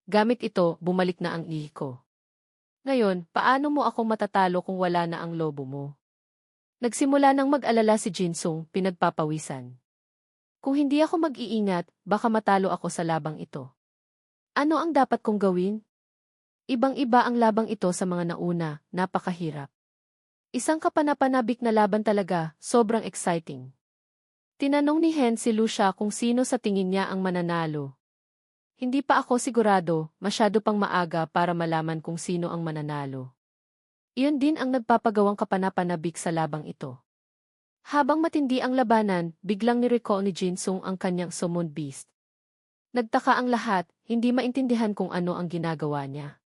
S1: Gamit ito, bumalik na ang ihi ko. Ngayon, paano mo ako matatalo kung wala na ang lobo mo? Nagsimula nang mag-alala si Jinsung, pinagpapawisan. Kung hindi ako mag-iingat, baka matalo ako sa labang ito. Ano ang dapat kong gawin? Ibang-iba ang labang ito sa mga nauna, napakahirap. Isang kapanapanabik na laban talaga, sobrang exciting. Tinanong ni Hen si Lucia kung sino sa tingin niya ang mananalo. Hindi pa ako sigurado, masyado pang maaga para malaman kung sino ang mananalo. Iyon din ang nagpapagawang kapanapanabik sa labang ito. Habang matindi ang labanan, biglang ni-recall ni Jinsung ang kanyang Summon Beast. Nagtaka ang lahat, hindi maintindihan kung ano ang ginagawa niya.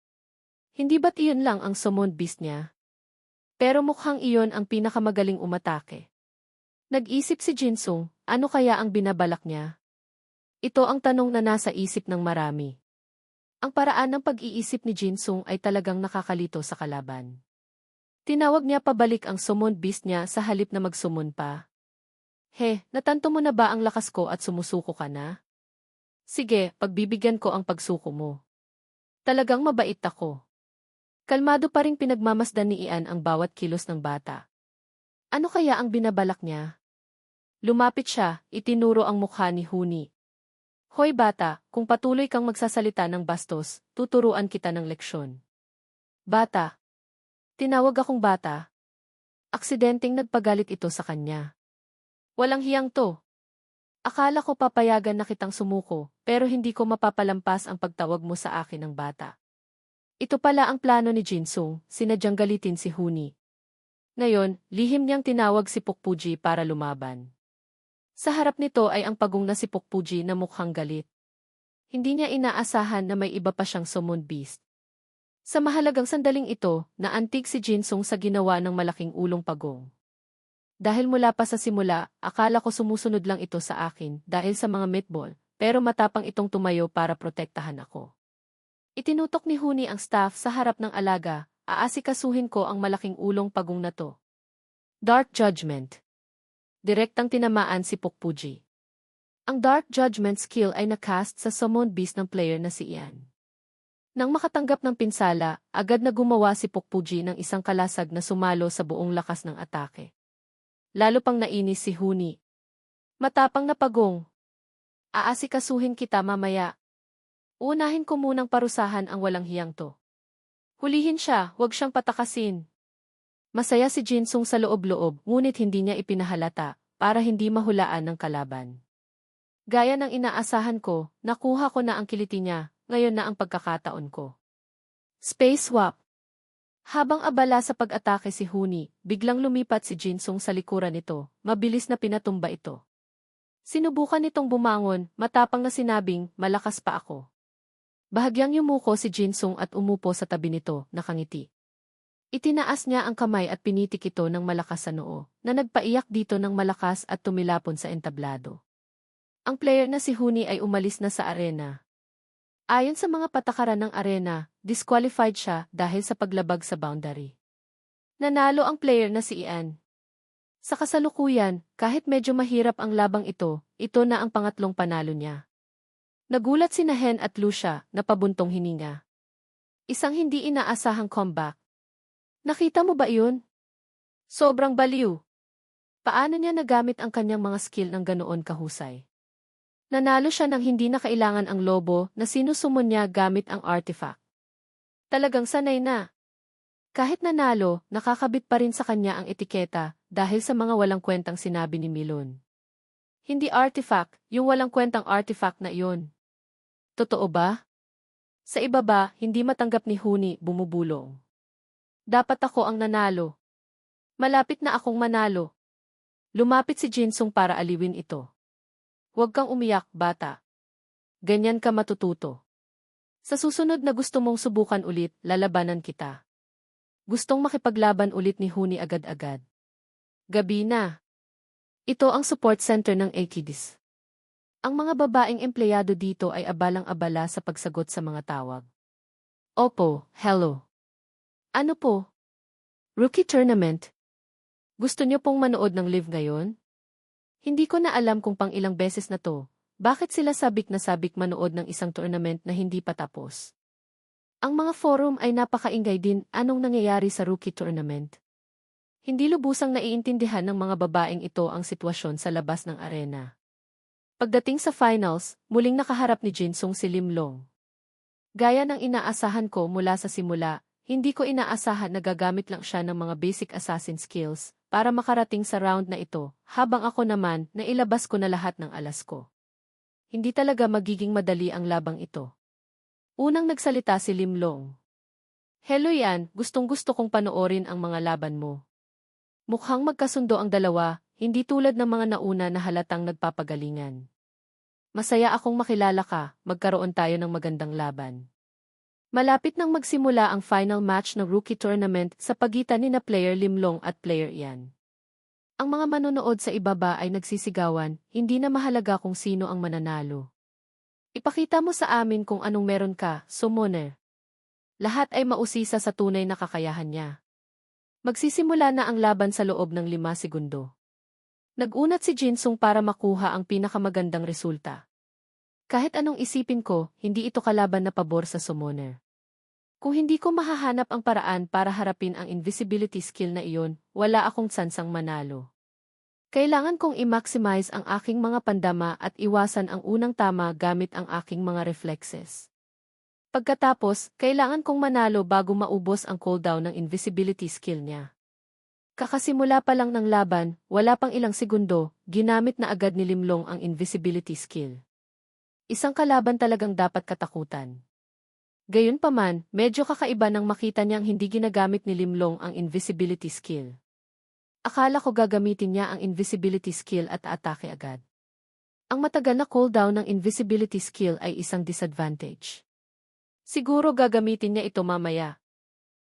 S1: Hindi ba't iyon lang ang Summon Beast niya? Pero mukhang iyon ang pinakamagaling umatake. Nag-isip si Jinsung, ano kaya ang binabalak niya? Ito ang tanong na nasa isip ng marami. Ang paraan ng pag-iisip ni Jinsung ay talagang nakakalito sa kalaban. Tinawag niya pabalik ang Summon Beast niya sa halip na mag-summon pa. Natanto mo na ba ang lakas ko at sumusuko ka na? Sige, pagbibigyan ko ang pagsuko mo. Talagang mabait ako. Kalmado pa ring pinagmamasdan ni Ian ang bawat kilos ng bata. Ano kaya ang binabalak niya? Lumapit siya, itinuro ang mukha ni Huni. Hoy bata, kung patuloy kang magsasalita ng bastos, tuturuan kita ng leksyon. Bata. Tinawag akong bata. Aksidenteng nagpagalit ito sa kanya. Walang hiyang to. Akala ko papayagan na kitang sumuko, pero hindi ko mapapalampas ang pagtawag mo sa akin ng bata. Ito pala ang plano ni Jinsung, sinadyang galitin si Huni. Ngayon, lihim niyang tinawag si Pukpuji para lumaban. Sa harap nito ay ang pagong na si Pukpuji na mukhang galit. Hindi niya inaasahan na may iba pa siyang Summon Beast. Sa mahalagang sandaling ito, naantig si Jinsung sa ginawa ng malaking ulong pagong. Dahil mula pa sa simula, akala ko sumusunod lang ito sa akin dahil sa mga meatball, pero matapang itong tumayo para protektahan ako. Itinutok ni Huni ang staff sa harap ng alaga, aasikasuhin ko ang malaking ulong pagong na to. Dark Judgment. Direktang tinamaan si Pukpuji. Ang Dark Judgment skill ay nakast sa Summon Beast ng player na si Ian. Nang makatanggap ng pinsala, agad na gumawa si Pokpuji ng isang kalasag na sumalo sa buong lakas ng atake. Lalo pang nainis si Huni. Matapang na pagong. Aasikasuhin kita mamaya. Unahin ko munang parusahan ang walang hiyang to. Hulihin siya, huwag siyang patakasin. Masaya si Jinsung sa loob-loob, ngunit hindi niya ipinahalata para hindi mahulaan ng kalaban. Gaya ng inaasahan ko, nakuha ko na ang kiliti niya, ngayon na ang pagkakataon ko. Space swap. Habang abala sa pag-atake si Huni, biglang lumipat si Jinsung sa likuran nito, mabilis na pinatumba ito. Sinubukan nitong bumangon, matapang na sinabing, malakas pa ako. Bahagyang yumuko si Jinsung at umupo sa tabi nito, nakangiti. Itinaas niya ang kamay at pinitik ito ng malakas sa noo, na nagpaiyak dito ng malakas at tumilapon sa entablado. Ang player na si Huni ay umalis na sa arena. Ayon sa mga patakaran ng arena, disqualified siya dahil sa paglabag sa boundary. Nanalo ang player na si Ian. Sa kasalukuyan, kahit medyo mahirap ang labang ito na ang pangatlong panalo niya. Nagulat si Hen at Lucia na pabuntong hininga. Isang hindi inaasahang comeback. Nakita mo ba iyon? Sobrang baliw. Paano niya nagamit ang kanyang mga skill ng ganoon kahusay? Nanalo siya nang hindi na kailangan ang lobo na sinusumon niya gamit ang artifact. Talagang sanay na. Kahit nanalo, nakakabit pa rin sa kanya ang etiketa dahil sa mga walang kwentang sinabi ni Milon. Hindi artifact, yung walang kwentang artifact na iyon. Totoo ba? Sa ibaba, hindi matanggap ni Huni, bumubulong. Dapat ako ang nanalo. Malapit na akong manalo. Lumapit si Jinsung para aliwin ito. Huwag kang umiyak, bata. Ganyan ka matututo. Sa susunod na gusto mong subukan ulit, lalabanan kita. Gustong makipaglaban ulit ni Huni agad-agad. Gabi na. Ito ang support center ng AKDs. Ang mga babaeng empleyado dito ay abalang-abala sa pagsagot sa mga tawag. Opo, hello. Ano po? Rookie tournament? Gusto niyo pong manood ng live ngayon? Hindi ko na alam kung pang ilang beses na to, bakit sila sabik na sabik manood ng isang tournament na hindi pa tapos. Ang mga forum ay napakaingay din anong nangyayari sa rookie tournament. Hindi lubusang naiintindihan ng mga babaeng ito ang sitwasyon sa labas ng arena. Pagdating sa finals, muling nakaharap ni Jinsung si Limlong. Gaya ng inaasahan ko mula sa simula, hindi ko inaasahan na gagamit lang siya ng mga basic assassin skills para makarating sa round na ito, habang ako naman nailabas ko na lahat ng alas ko. Hindi talaga magiging madali ang labang ito. Unang nagsalita si Limlong. Hello Yan, gustong-gusto kong panoorin ang mga laban mo. Mukhang magkasundo ang dalawa, hindi tulad ng mga nauna na halatang nagpapagalingan. Masaya akong makilala ka, magkaroon tayo ng magandang laban. Malapit nang magsimula ang final match ng rookie tournament sa pagitan ni na player Limlong at player Ian. Ang mga manonood sa ibaba ay nagsisigawan, hindi na mahalaga kung sino ang mananalo. Ipakita mo sa amin kung anong meron ka, summoner. Lahat ay mausisa sa tunay na kakayahan niya. Magsisimula na ang laban sa loob ng 5 segundo. Nag-unat si Jinsung para makuha ang pinakamagandang resulta. Kahit anong isipin ko, hindi ito kalaban na pabor sa summoner. Kung hindi ko mahahanap ang paraan para harapin ang invisibility skill na iyon, wala akong tsansang manalo. Kailangan kong i-maximize ang aking mga pandama at iwasan ang unang tama gamit ang aking mga reflexes. Pagkatapos, kailangan kong manalo bago maubos ang cooldown ng invisibility skill niya. Kakasimula pa lang ng laban, wala pang ilang segundo, ginamit na agad ni Limlong ang invisibility skill. Isang kalaban talagang dapat katakutan. Gayunpaman, medyo kakaiba nang makita niyang hindi ginagamit ni Limlong ang invisibility skill. Akala ko gagamitin niya ang invisibility skill at atake agad. Ang matagal na cooldown ng invisibility skill ay isang disadvantage. Siguro gagamitin niya ito mamaya.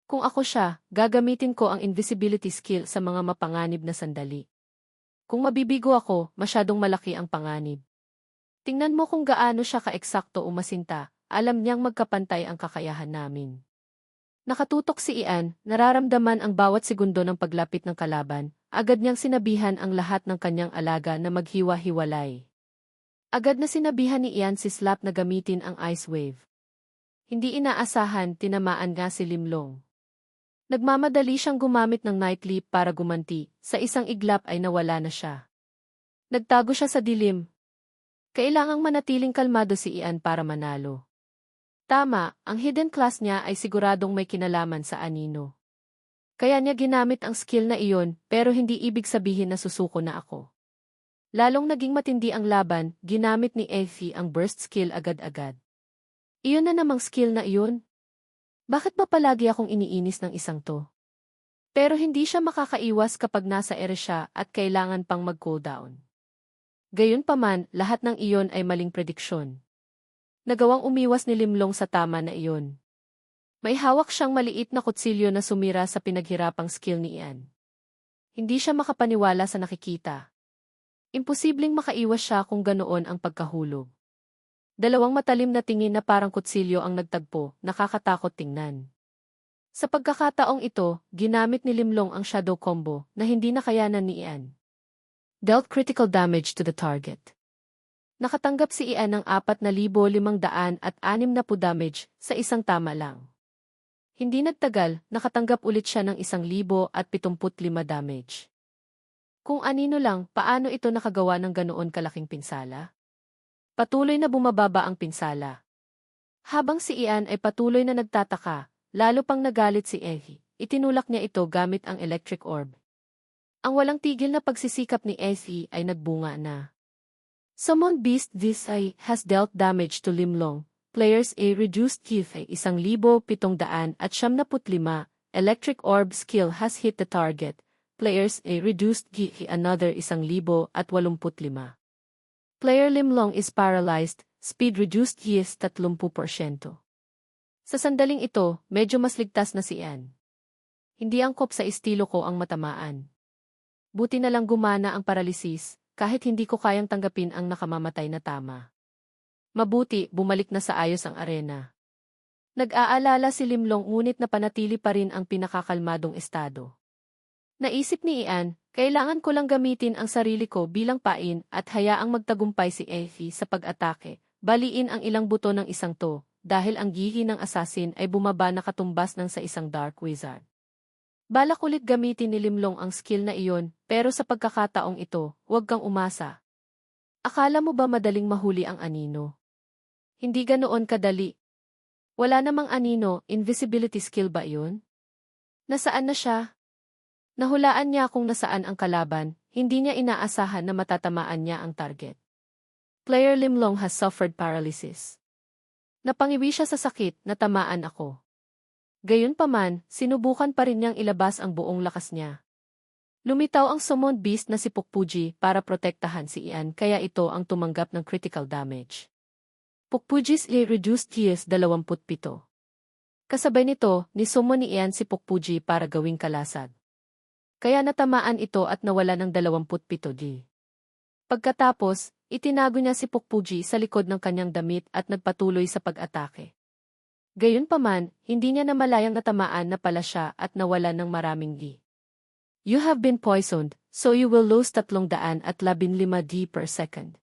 S1: Kung ako siya, gagamitin ko ang invisibility skill sa mga mapanganib na sandali. Kung mabibigo ako, masyadong malaki ang panganib. Tingnan mo kung gaano siya ka-eksakto o masinta, alam niyang magkapantay ang kakayahan namin. Nakatutok si Ian, nararamdaman ang bawat segundo ng paglapit ng kalaban, agad niyang sinabihan ang lahat ng kanyang alaga na maghiwa-hiwalay. Agad na sinabihan ni Ian si Slap na gamitin ang Ice Wave. Hindi inaasahan, tinamaan nga si Limlong. Nagmamadali siyang gumamit ng Night Leap para gumanti, sa isang iglap ay nawala na siya. Nagtago siya sa dilim. Kailangang manatiling kalmado si Ian para manalo. Tama, ang hidden class niya ay siguradong may kinalaman sa anino. Kaya niya ginamit ang skill na iyon, pero hindi ibig sabihin na susuko na ako. Lalong naging matindi ang laban, ginamit ni Effie ang burst skill agad-agad. Iyon na namang skill na iyon? Bakit ba palagi akong iniinis ng isang to? Pero hindi siya makakaiwas kapag nasa ere siya at kailangan pang mag-cooldown. Gayunpaman, lahat ng iyon ay maling prediksyon. Nagawang umiwas ni Limlong sa tama na iyon. May hawak siyang maliit na kutsilyo na sumira sa pinaghirapang skill ni Ian. Hindi siya makapaniwala sa nakikita. Imposibleng makaiwas siya kung ganoon ang pagkahulog. Dalawang matalim na tingin na parang kutsilyo ang nagtagpo, nakakatakot tingnan. Sa pagkakataong ito, ginamit ni Limlong ang shadow combo na hindi nakayanan ni Ian. Dealt critical damage to the target. Nakatanggap si Ian ng 4,560 damage sa isang tama lang. Hindi nagtagal, nakatanggap ulit siya ng 1,075 damage. Kung anino lang, paano ito nakagawa ng ganoon kalaking pinsala? Patuloy na bumababa ang pinsala. Habang si Ian ay patuloy na nagtataka, lalo pang nagalit si Effie, itinulak niya ito gamit ang electric orb. Ang walang tigil na pagsisikap ni Effie ay nagbunga na. Summon Beast this eye has dealt damage to Limlong. Players A reduced health ay 1,775. Electric orb skill has hit the target. Players A reduced health another 1,085. Player Limlong is paralyzed, speed reduced health 30%. Sa sandaling ito, medyo mas ligtas na si Ian. Hindi angkop sa estilo ko ang matamaan. Buti na lang gumana ang paralysis, kahit hindi ko kayang tanggapin ang nakamamatay na tama. Mabuti, bumalik na sa ayos ang arena. Nag-aalala si Limlong ngunit napanatili pa rin ang pinakakalmadong estado. Naisip ni Ian, kailangan ko lang gamitin ang sarili ko bilang pain at hayaang magtagumpay si Effie sa pag-atake, baliin ang ilang buto ng isang to, dahil ang gihi ng assassin ay bumaba na katumbas ng sa isang dark wizard. Balak ulit gamitin ni Limlong ang skill na iyon, pero sa pagkakataong ito, huwag kang umasa. Akala mo ba madaling mahuli ang anino? Hindi ganoon kadali. Wala namang anino, invisibility skill ba iyon? Nasaan na siya? Nahulaan niya kung nasaan ang kalaban, hindi niya inaasahan na matatamaan niya ang target. Player Limlong has suffered paralysis. Napangiwi siya sa sakit, natamaan ako. Gayunpaman, sinubukan pa rin niyang ilabas ang buong lakas niya. Lumitaw ang summoned beast na si Pukpuji para protektahan si Ian kaya ito ang tumanggap ng critical damage. Pukpuji's reduced heals 27. Kasabay nito, nisummon ni Ian si Pukpuji para gawing kalasag. Kaya natamaan ito at nawala ng 27 Pagkatapos, itinago niya si Pukpuji sa likod ng kanyang damit at nagpatuloy sa pag-atake. Gayunpaman, hindi niya namalayang natamaan na pala siya at nawala ng maraming di. You have been poisoned, so you will lose 315 d per second.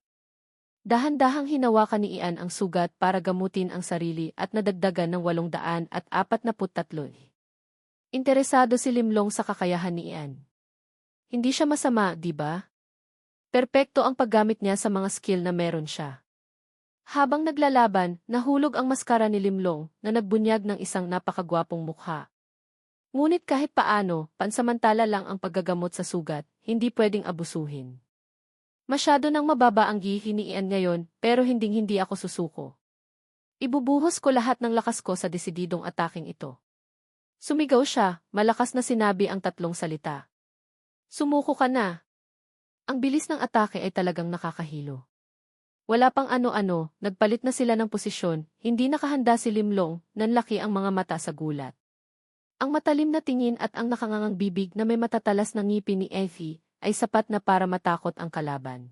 S1: Dahan-dahang hinawakan ni Ian ang sugat para gamutin ang sarili at nadagdagan ng 843. Interesado si Limlong sa kakayahan ni Ian. Hindi siya masama, di ba? Perpekto ang paggamit niya sa mga skill na meron siya. Habang naglalaban, nahulog ang maskara ni Limlong na nagbunyag ng isang napakagwapong mukha. Ngunit kahit paano, pansamantala lang ang paggagamot sa sugat, hindi pwedeng abusuhin. Masyado nang mababa ang gihi ni Ian ngayon, pero hinding-hindi ako susuko. Ibubuhos ko lahat ng lakas ko sa desididong ataking ito. Sumigaw siya, malakas na sinabi ang 3 salita. Sumuko ka na. Ang bilis ng atake ay talagang nakakahilo. Wala pang ano-ano, nagpalit na sila ng posisyon, hindi nakahanda si Limlong, nanlaki ang mga mata sa gulat. Ang matalim na tingin at ang nakangangang bibig na may matatalas na ngipin ni Effie ay sapat na para matakot ang kalaban.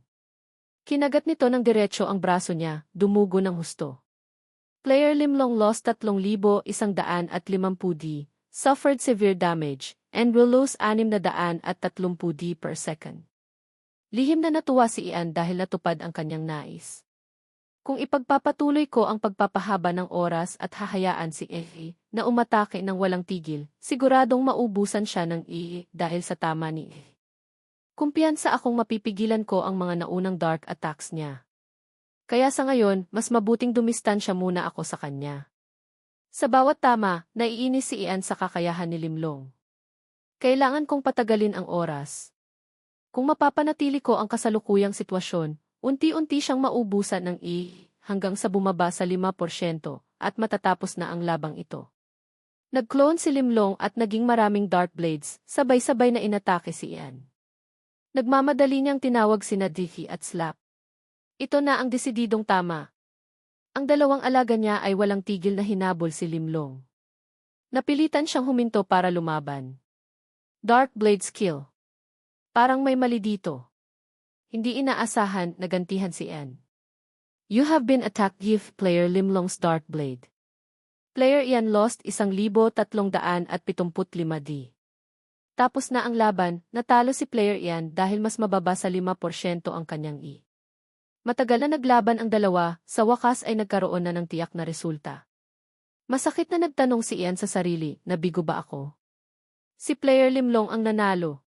S1: Kinagat nito ng diretsyo ang braso niya, dumugo ng husto. Player Limlong lost 3,150 d, suffered severe damage, and will lose 630 d per second. Lihim na natuwa si Ian dahil natupad ang kanyang nais. Kung ipagpapatuloy ko ang pagpapahaba ng oras at hahayaan si E na umatake ng walang tigil, siguradong maubusan siya ng E dahil sa tama ni E. Kumpiyansa akong mapipigilan ko ang mga naunang dark attacks niya. Kaya sa ngayon, mas mabuting dumistansya muna ako sa kanya. Sa bawat tama, naiinis si Ian sa kakayahan ni Limlong. Kailangan kong patagalin ang oras. Kung mapapanatili ko ang kasalukuyang sitwasyon, unti-unti siyang maubusan ng E hanggang sa bumaba sa 5% at matatapos na ang labang ito. Nag-clone si Limlong at naging maraming Dark Blades, sabay-sabay na inatake si Ian. Nagmamadali niyang tinawag sina Dicky at Slap. Ito na ang desididong tama. Ang dalawang alaga niya ay walang tigil na hinabol si Limlong. Napilitan siyang huminto para lumaban. Dark Blade skill. Parang may mali dito. Hindi inaasahan na gantihan si Ian. You have been attacked give player Limlong's Dark Blade. Player Ian lost 1,375D. Tapos na ang laban, natalo si player Ian dahil mas mababa sa 5% ang kanyang E. Matagal na naglaban ang dalawa, sa wakas ay nagkaroon na ng tiyak na resulta. Masakit na nagtanong si Ian sa sarili, nabigo ba ako? Si player Limlong ang nanalo.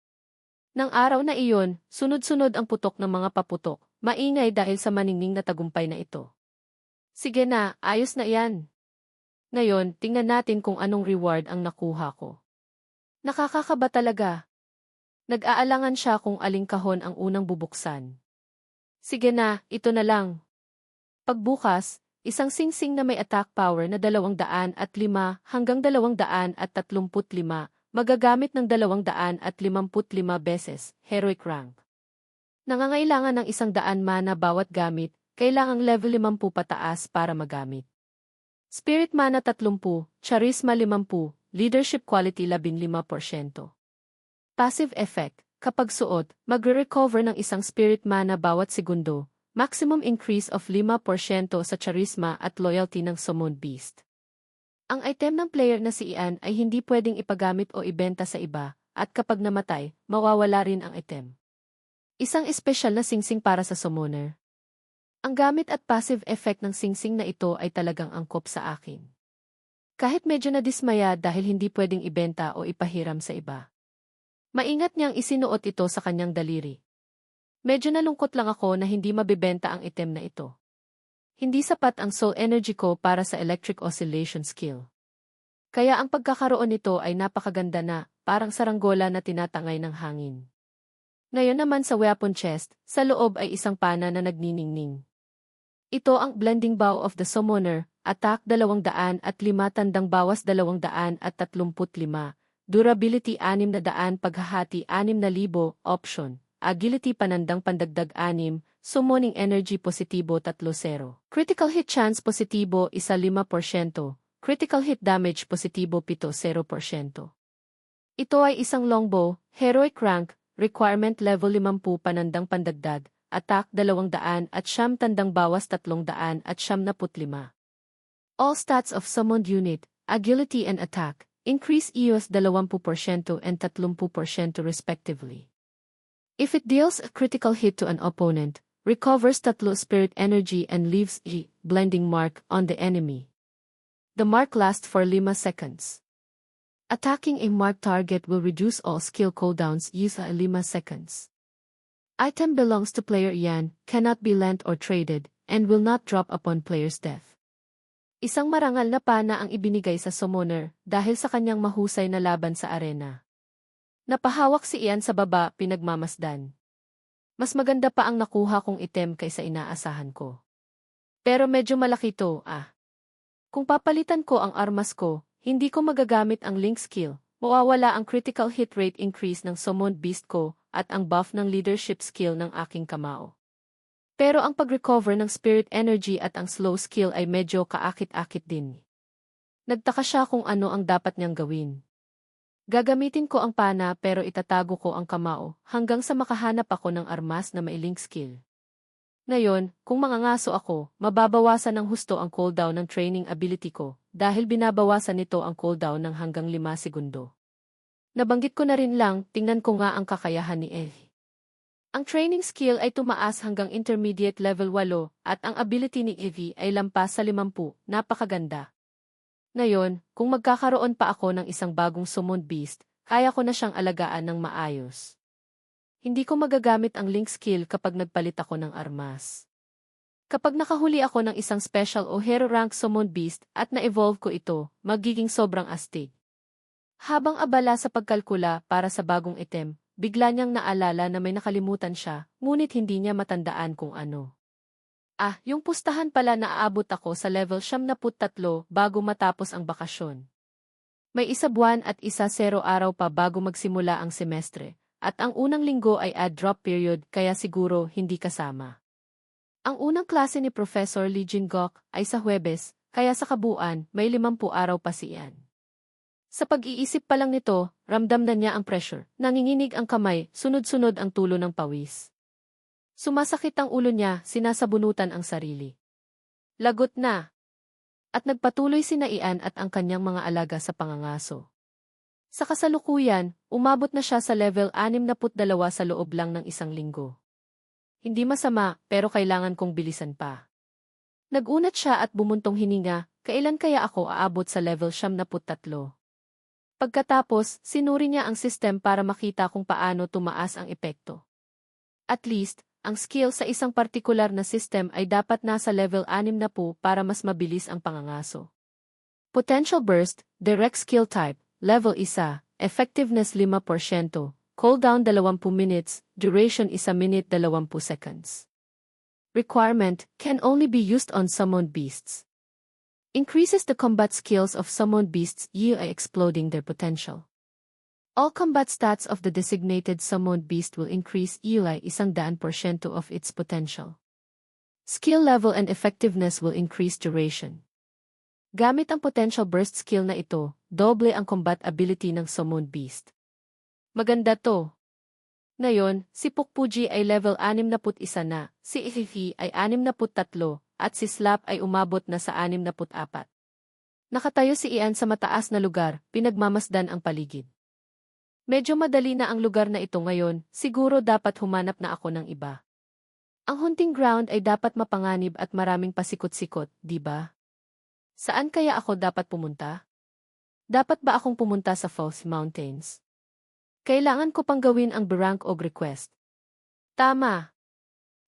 S1: Nang araw na iyon, sunod-sunod ang putok ng mga paputok, maingay dahil sa maningning na tagumpay na ito. Sige na, ayos na iyan. Ngayon, tingnan natin kung anong reward ang nakuha ko. Nakakakaba talaga. Nag-aalangan siya kung aling kahon ang unang bubuksan. Sige na, ito na lang. Pagbukas, isang singsing na may attack power na 205 hanggang 235, magagamit ng 255 beses, heroic rank. Nangangailangan ng 100 mana bawat gamit, kailangang level 50 pataas para magamit. Spirit mana 30, Charisma 50, Leadership quality 15%. Passive effect. Kapag suot, magre-recover ng isang spirit mana bawat segundo, maximum increase of 5% sa charisma at loyalty ng summoned beast. Ang item ng player na si Ian ay hindi pwedeng ipagamit o ibenta sa iba, at kapag namatay, mawawala rin ang item. Isang espesyal na singsing para sa summoner. Ang gamit at passive effect ng singsing na ito ay talagang angkop sa akin. Kahit medyo nadismaya dahil hindi pwedeng ibenta o ipahiram sa iba. Maingat niyang isinuot ito sa kanyang daliri. Medyo nalungkot lang ako na hindi mabibenta ang item na ito. Hindi sapat ang soul energy ko para sa electric oscillation skill. Kaya ang pagkakaroon nito ay napakaganda na, parang saranggola na tinatangay ng hangin. Ngayon naman sa weapon chest, sa loob ay isang pana na nagniningning. Ito ang blending bow of the summoner, attack 205 tandang bawas 235. Durability 600, paghahati 6,000, option, agility panandang pandagdag 6, summoning energy positibo 30. Critical hit chance positibo 5%, critical hit damage positibo 70%. Ito ay isang longbow, heroic rank, requirement level 50 panandang pandagdag, attack 200 tandang bawas 375. All stats of summoned unit, agility and attack, increase EOS 20% and 30% respectively. If it deals a critical hit to an opponent, recovers 3 spirit energy and leaves a blending mark on the enemy. The mark lasts for 5 seconds. Attacking a marked target will reduce all skill cooldowns used 5 seconds. Item belongs to player Ian, cannot be lent or traded, and will not drop upon player's death. Isang marangal na pana ang ibinigay sa summoner dahil sa kanyang mahusay na laban sa arena. Napahawak si Ian sa baba, pinagmamasdan. Mas maganda pa ang nakuha kong item kaysa inaasahan ko. Pero medyo malaki to, Kung papalitan ko ang armas ko, hindi ko magagamit ang link skill, mawawala ang critical hit rate increase ng summoned beast ko at ang buff ng leadership skill ng aking kamao. Pero ang pag-recover ng spirit energy at ang slow skill ay medyo kaakit-akit din. Nagtaka siya kung ano ang dapat niyang gawin. Gagamitin ko ang pana pero itatago ko ang kamao hanggang sa makahanap ako ng armas na may link skill. Ngayon, kung mangangaso ako, mababawasan ng husto ang cooldown ng training ability ko dahil binabawasan nito ang cooldown ng hanggang 5 segundo. Nabanggit ko na rin lang, tingnan ko nga ang kakayahan ni E. Ang training skill ay tumaas hanggang intermediate level 8 at ang ability ni Evie ay lampas sa 50. Napakaganda. Ngayon, kung magkakaroon pa ako ng isang bagong summoned beast, kaya ko na siyang alagaan ng maayos. Hindi ko magagamit ang link skill kapag nagpalit ako ng armas. Kapag nakahuli ako ng isang special o hero rank summoned beast at na-evolve ko ito, magiging sobrang astig. Habang abala sa pagkalkula para sa bagong item, bigla niyang naalala na may nakalimutan siya, ngunit hindi niya matandaan kung ano. Yung pustahan pala na aabot ako sa level 73 bago matapos ang bakasyon. May 1 buwan at 0 araw pa bago magsimula ang semestre, at ang unang linggo ay add-drop period kaya siguro hindi kasama. Ang unang klase ni Professor Lee Jin-gok ay sa Huwebes, kaya sa kabuuan may 50 araw pa siyan. Sa pag-iisip pa lang nito, ramdam na niya ang pressure, nanginginig ang kamay, sunod-sunod ang tulo ng pawis. Sumasakit ang ulo niya, sinasabunutan ang sarili. Lagot na. At nagpatuloy si Ian at ang kanyang mga alaga sa pangangaso. Sa kasalukuyan, umabot na siya sa level 62 sa loob lang ng isang linggo. Hindi masama, pero kailangan kong bilisan pa. Nagunat siya at bumuntong hininga, kailan kaya ako aabot sa level 73? Pagkatapos, sinuri niya ang system para makita kung paano tumaas ang epekto. At least, ang skill sa isang partikular na system ay dapat nasa level 60 para mas mabilis ang pangangaso. Potential Burst, Direct Skill Type, Level 1, Effectiveness 5%, Cooldown 20 minutes, Duration 1 minute 20 seconds. Requirement, can only be used on summoned beasts. Increases the combat skills of summoned beasts by exploding their potential. All combat stats of the designated summoned beast will increase 100% of its potential. Skill level and effectiveness will increase duration. Gamit ang potential burst skill na ito, doble ang combat ability ng summoned beast. Maganda to. Ngayon, si Pukpuji ay level 61 na, si Ihihi ay 63, at si Slap ay umabot na sa 64. Nakatayo si Ian sa mataas na lugar, pinagmamasdan ang paligid. Medyo madali na ang lugar na ito ngayon, siguro dapat humanap na ako ng iba. Ang hunting ground ay dapat mapanganib at maraming pasikot-sikot, di ba? Saan kaya ako dapat pumunta? Dapat ba akong pumunta sa False Mountains? Kailangan ko pang gawin ang Barrank Og request. Tama.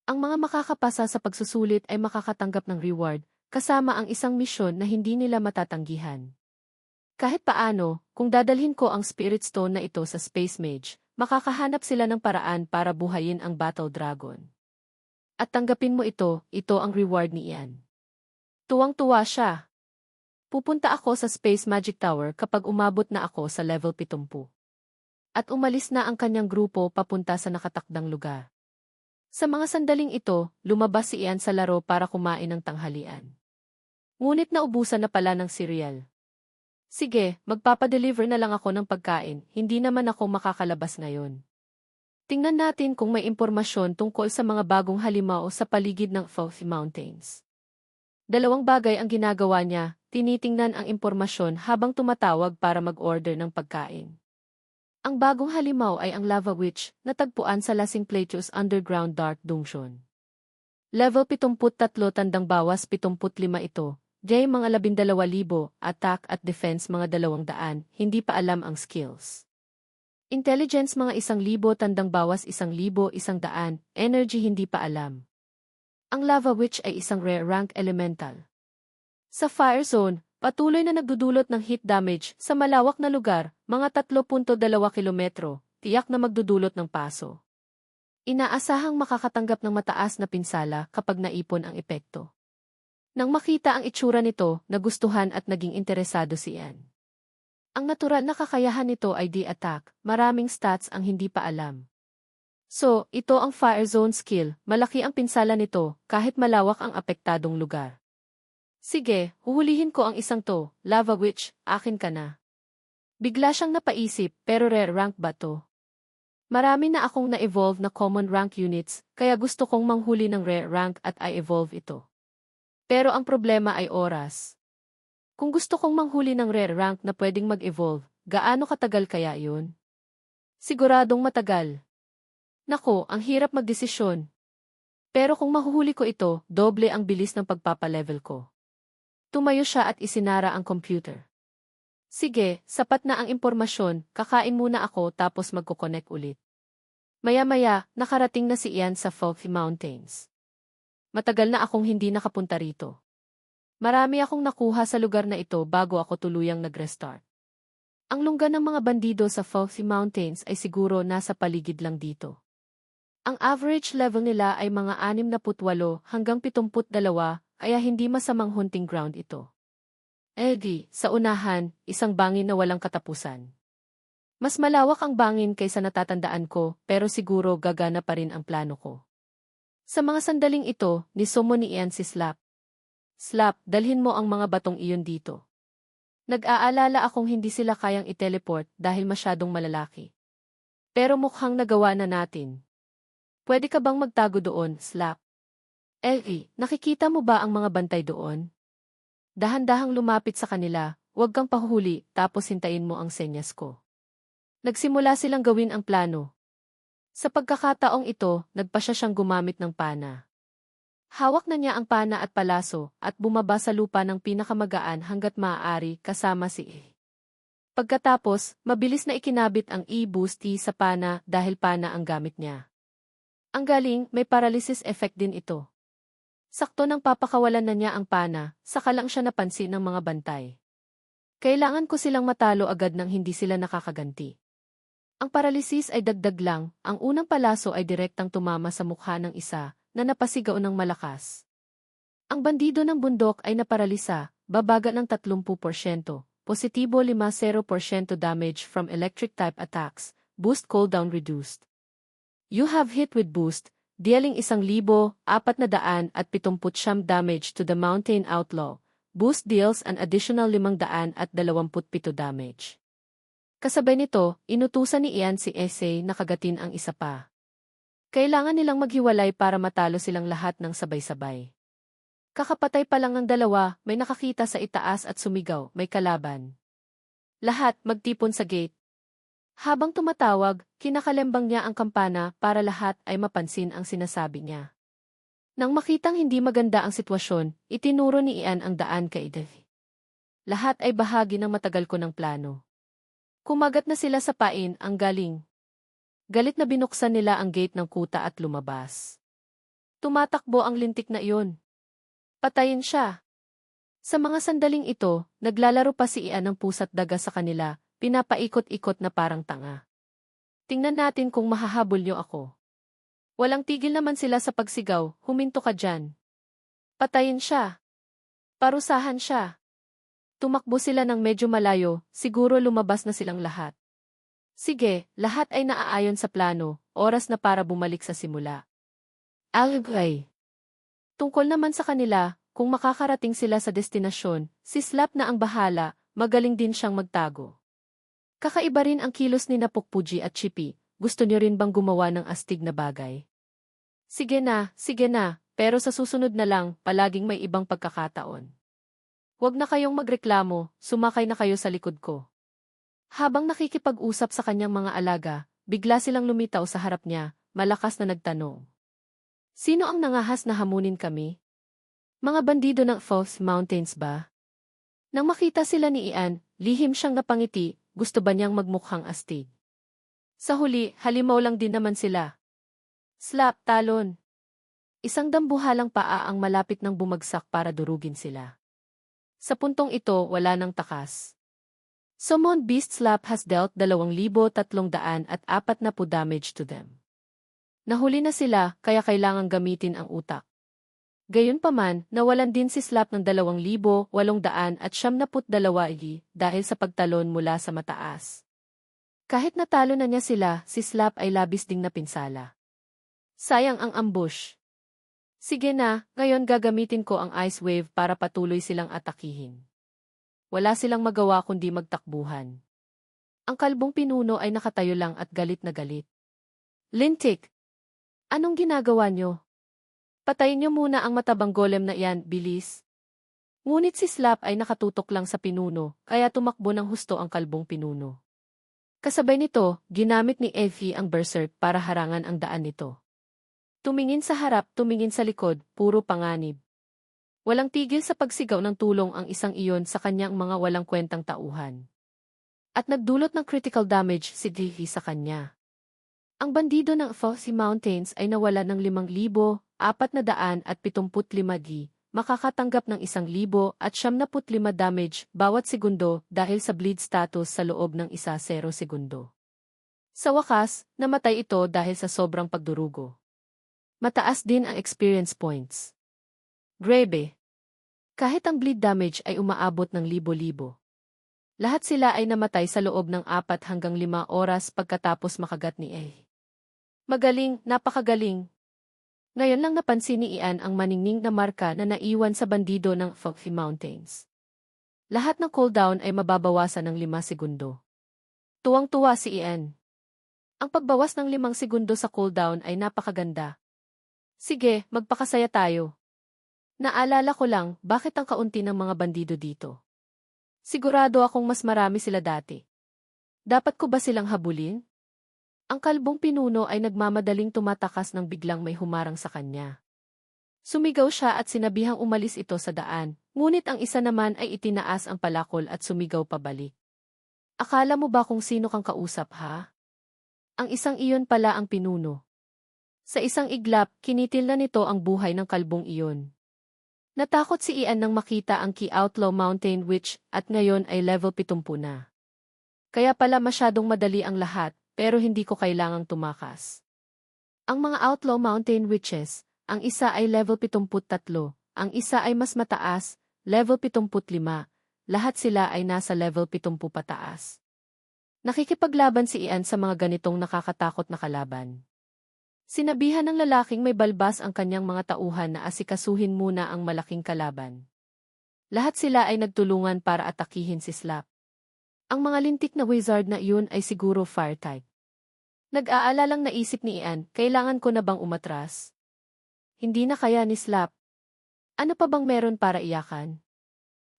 S1: Ang mga makakapasa sa pagsusulit ay makakatanggap ng reward, kasama ang isang misyon na hindi nila matatanggihan. Kahit paano, kung dadalhin ko ang Spirit Stone na ito sa Space Mage, makakahanap sila ng paraan para buhayin ang Battle Dragon. At tanggapin mo ito ang reward ni Ian. Tuwang-tuwa siya. Pupunta ako sa Space Magic Tower kapag umabot na ako sa level 70. At umalis na ang kanyang grupo papunta sa nakatakdang lugar. Sa mga sandaling ito, lumabas si Ian sa laro para kumain ng tanghalian. Ngunit naubusan na pala ng cereal. Sige, magpapadeliver na lang ako ng pagkain, hindi naman ako makakalabas ngayon. Tingnan natin kung may impormasyon tungkol sa mga bagong halimaw sa paligid ng False Mountains. 2 bagay ang ginagawa niya, tinitingnan ang impormasyon habang tumatawag para mag-order ng pagkain. Ang bagong halimaw ay ang Lava Witch, na tagpuan sa Lasing Plateaus Underground Dark Dungeon. Level 73 tandang bawas 75 ito. Mga 12,000, attack at defense mga 200, hindi pa alam ang skills. Intelligence mga 1,000 tandang bawas 1,100, energy hindi pa alam. Ang Lava Witch ay isang rare rank elemental. Sa Fire Zone, patuloy na nagdudulot ng hit damage sa malawak na lugar, mga 3.2 kilometro, tiyak na magdudulot ng paso. Inaasahang makakatanggap ng mataas na pinsala kapag naipon ang epekto. Nang makita ang itsura nito, nagustuhan at naging interesado si Ian. Ang natural na kakayahan nito ay D-attack, maraming stats ang hindi pa alam. So, ito ang Fire Zone skill, malaki ang pinsala nito, kahit malawak ang apektadong lugar. Sige, huhulihin ko ang isang to, Lava Witch, akin ka na. Bigla siyang napaisip, pero rare rank ba to? Marami na akong na-evolve na common rank units, kaya gusto kong manghuli ng rare rank at i-evolve ito. Pero ang problema ay oras. Kung gusto kong manghuli ng rare rank na pwedeng mag-evolve, gaano katagal kaya yun? Siguradong matagal. Nako, ang hirap magdesisyon. Pero kung mahuhuli ko ito, doble ang bilis ng pagpapalevel ko. Tumayo siya at isinara ang computer. Sige, sapat na ang impormasyon, kakain muna ako tapos magkoconnect ulit. Maya-maya, nakarating na si Ian sa Fofi Mountains. Matagal na akong hindi nakapunta rito. Marami akong nakuha sa lugar na ito bago ako tuluyang nag-restart. Ang lungga ng mga bandido sa Fofi Mountains ay siguro nasa paligid lang dito. Ang average level nila ay mga 68 hanggang 72, kaya hindi masamang hunting ground ito. Sa unahan, isang bangin na walang katapusan. Mas malawak ang bangin kaysa natatandaan ko, pero siguro gagana pa rin ang plano ko. Sa mga sandaling ito, nisomo ni Ian si Slap. Slap, dalhin mo ang mga batong iyon dito. Nag-aalala akong hindi sila kayang i-teleport dahil masyadong malalaki. Pero mukhang nagawa na natin. Pwede ka bang magtago doon, Slap? Nakikita mo ba ang mga bantay doon? Dahan-dahang lumapit sa kanila, huwag kang pahuhuli, tapos hintayin mo ang senyas ko. Nagsimula silang gawin ang plano. Sa pagkakataong ito, nagpa siyang gumamit ng pana. Hawak na niya ang pana at palaso, at bumaba sa lupa ng pinakamagaan hanggat maaari kasama si E. Pagkatapos, mabilis na ikinabit ang E-Boost sa pana dahil pana ang gamit niya. Ang galing, may paralysis effect din ito. Sakto nang papakawalan na niya ang pana, saka lang siya napansin ng mga bantay. Kailangan ko silang matalo agad nang hindi sila nakakaganti. Ang paralysis ay dagdag lang, ang unang palaso ay direktang tumama sa mukha ng isa, na napasigaw ng malakas. Ang bandido ng bundok ay naparalisa, babaga ng 30%, positibo 50% damage from electric type attacks, boost cooldown reduced. You have hit with boost, dealing 1,479 damage to the mountain outlaw. Boost deals an additional 527 damage. Kasabay nito, inutusan ni Ian si Essay na kagatin ang isa pa. Kailangan nilang maghiwalay para matalo silang lahat ng sabay-sabay. Kakapatay pa lang ng dalawa, may nakakita sa itaas at sumigaw, may kalaban. Lahat magtipon sa gate. Habang tumatawag, kinakalembang niya ang kampana para lahat ay mapansin ang sinasabi niya. Nang makitang hindi maganda ang sitwasyon, itinuro ni Ian ang daan kay Davy. Lahat ay bahagi ng matagal ko ng plano. Kumagat na sila sa pain, ang galing. Galit na binuksan nila ang gate ng kuta at lumabas. Tumatakbo ang lintik na iyon. Patayin siya. Sa mga sandaling ito, naglalaro pa si Ian ng pusa't daga sa kanila, pinapaikot-ikot na parang tanga. Tingnan natin kung mahahabol niyo ako. Walang tigil naman sila sa pagsigaw, huminto ka dyan. Patayin siya. Parusahan siya. Tumakbo sila ng medyo malayo, siguro lumabas na silang lahat. Sige, lahat ay naaayon sa plano, oras na para bumalik sa simula. Algay. Tungkol naman sa kanila, kung makakarating sila sa destinasyon, si Slap na ang bahala, magaling din siyang magtago. Kakaiba rin ang kilos ni Napukpuji at Chippy, gusto niyo rin bang gumawa ng astig na bagay? Sige na, pero sa susunod na lang, palaging may ibang pagkakataon. Huwag na kayong magreklamo, sumakay na kayo sa likod ko. Habang nakikipag-usap sa kanyang mga alaga, bigla silang lumitaw sa harap niya, malakas na nagtanong. Sino ang nangahas na hamunin kami? Mga bandido ng Fofi Mountains ba? Nang makita sila ni Ian, lihim siyang napangiti, gusto ba niyang magmukhang astig? Sa huli, halimaw lang din naman sila. Slap, talon. Isang dambuhalang paa ang malapit ng bumagsak para durugin sila. Sa puntong ito, wala nang takas. Summon Beast Slap has dealt 2,340 damage to them. Nahuli na sila, kaya kailangang gamitin ang utak. Gayunpaman, nawalan din si Slap ng 2,872 dahil sa pagtalon mula sa mataas. Kahit natalo na niya sila, si Slap ay labis ding napinsala. Sayang ang ambush. Sige na, ngayon gagamitin ko ang Ice Wave para patuloy silang atakihin. Wala silang magawa kundi magtakbuhan. Ang kalbong pinuno ay nakatayo lang at galit na galit. Lintik! Anong ginagawa niyo? Patayin niyo muna ang matabang golem na iyan, bilis. Ngunit si Slap ay nakatutok lang sa pinuno, kaya tumakbo ng husto ang kalbong pinuno. Kasabay nito, ginamit ni Effie ang berserk para harangan ang daan nito. Tumingin sa harap, tumingin sa likod, puro panganib. Walang tigil sa pagsigaw ng tulong ang isang iyon sa kanyang mga walang kwentang tauhan. At nagdulot ng critical damage si Dihi sa kanya. Ang bandido ng Fossey Mountains ay nawala ng 5,475 gi, makakatanggap ng 1,075 damage bawat segundo dahil sa bleed status sa loob ng 1-0 segundo. Sa wakas, namatay ito dahil sa sobrang pagdurugo. Mataas din ang experience points. Grabe! Kahit ang bleed damage ay umaabot ng libo-libo. Lahat sila ay namatay sa loob ng 4 hanggang 5 oras pagkatapos makagat ni A. Magaling, napakagaling. Ngayon lang napansin ni Ian ang maningning na marka na naiwan sa bandido ng Fossey Mountains. Lahat ng cooldown ay mababawasan ng 5 segundo. Tuwang-tuwa si Ian. Ang pagbawas ng 5 segundo sa cooldown ay napakaganda. Sige, magpakasaya tayo. Naalala ko lang, bakit ang kaunti ng mga bandido dito? Sigurado akong mas marami sila dati. Dapat ko ba silang habulin? Ang kalbong pinuno ay nagmamadaling tumatakas nang biglang may humarang sa kanya. Sumigaw siya at sinabihang umalis ito sa daan, ngunit ang isa naman ay itinaas ang palakol at sumigaw pabalik. Akala mo ba kung sino kang kausap ha? Ang isang iyon pala ang pinuno. Sa isang iglap, kinitil na nito ang buhay ng kalbong iyon. Natakot si Ian nang makita ang Key Outlaw Mountain Witch at ngayon ay level 70 na. Kaya pala masyadong madali ang lahat, pero hindi ko kailangang tumakas. Ang mga Outlaw Mountain Witches, ang isa ay level 73, ang isa ay mas mataas, level 75, lahat sila ay nasa level 70 pataas. Nakikipaglaban si Ian sa mga ganitong nakakatakot na kalaban. Sinabihan ng lalaking may balbas ang kanyang mga tauhan na asikasuhin muna ang malaking kalaban. Lahat sila ay nagtulungan para atakihin si Slap. Ang mga lintik na wizard na iyon ay siguro fire type. Nag-aalalang naisip ni Ian, kailangan ko na bang umatras? Hindi na kaya ni Slap. Ano pa bang meron para iyakan?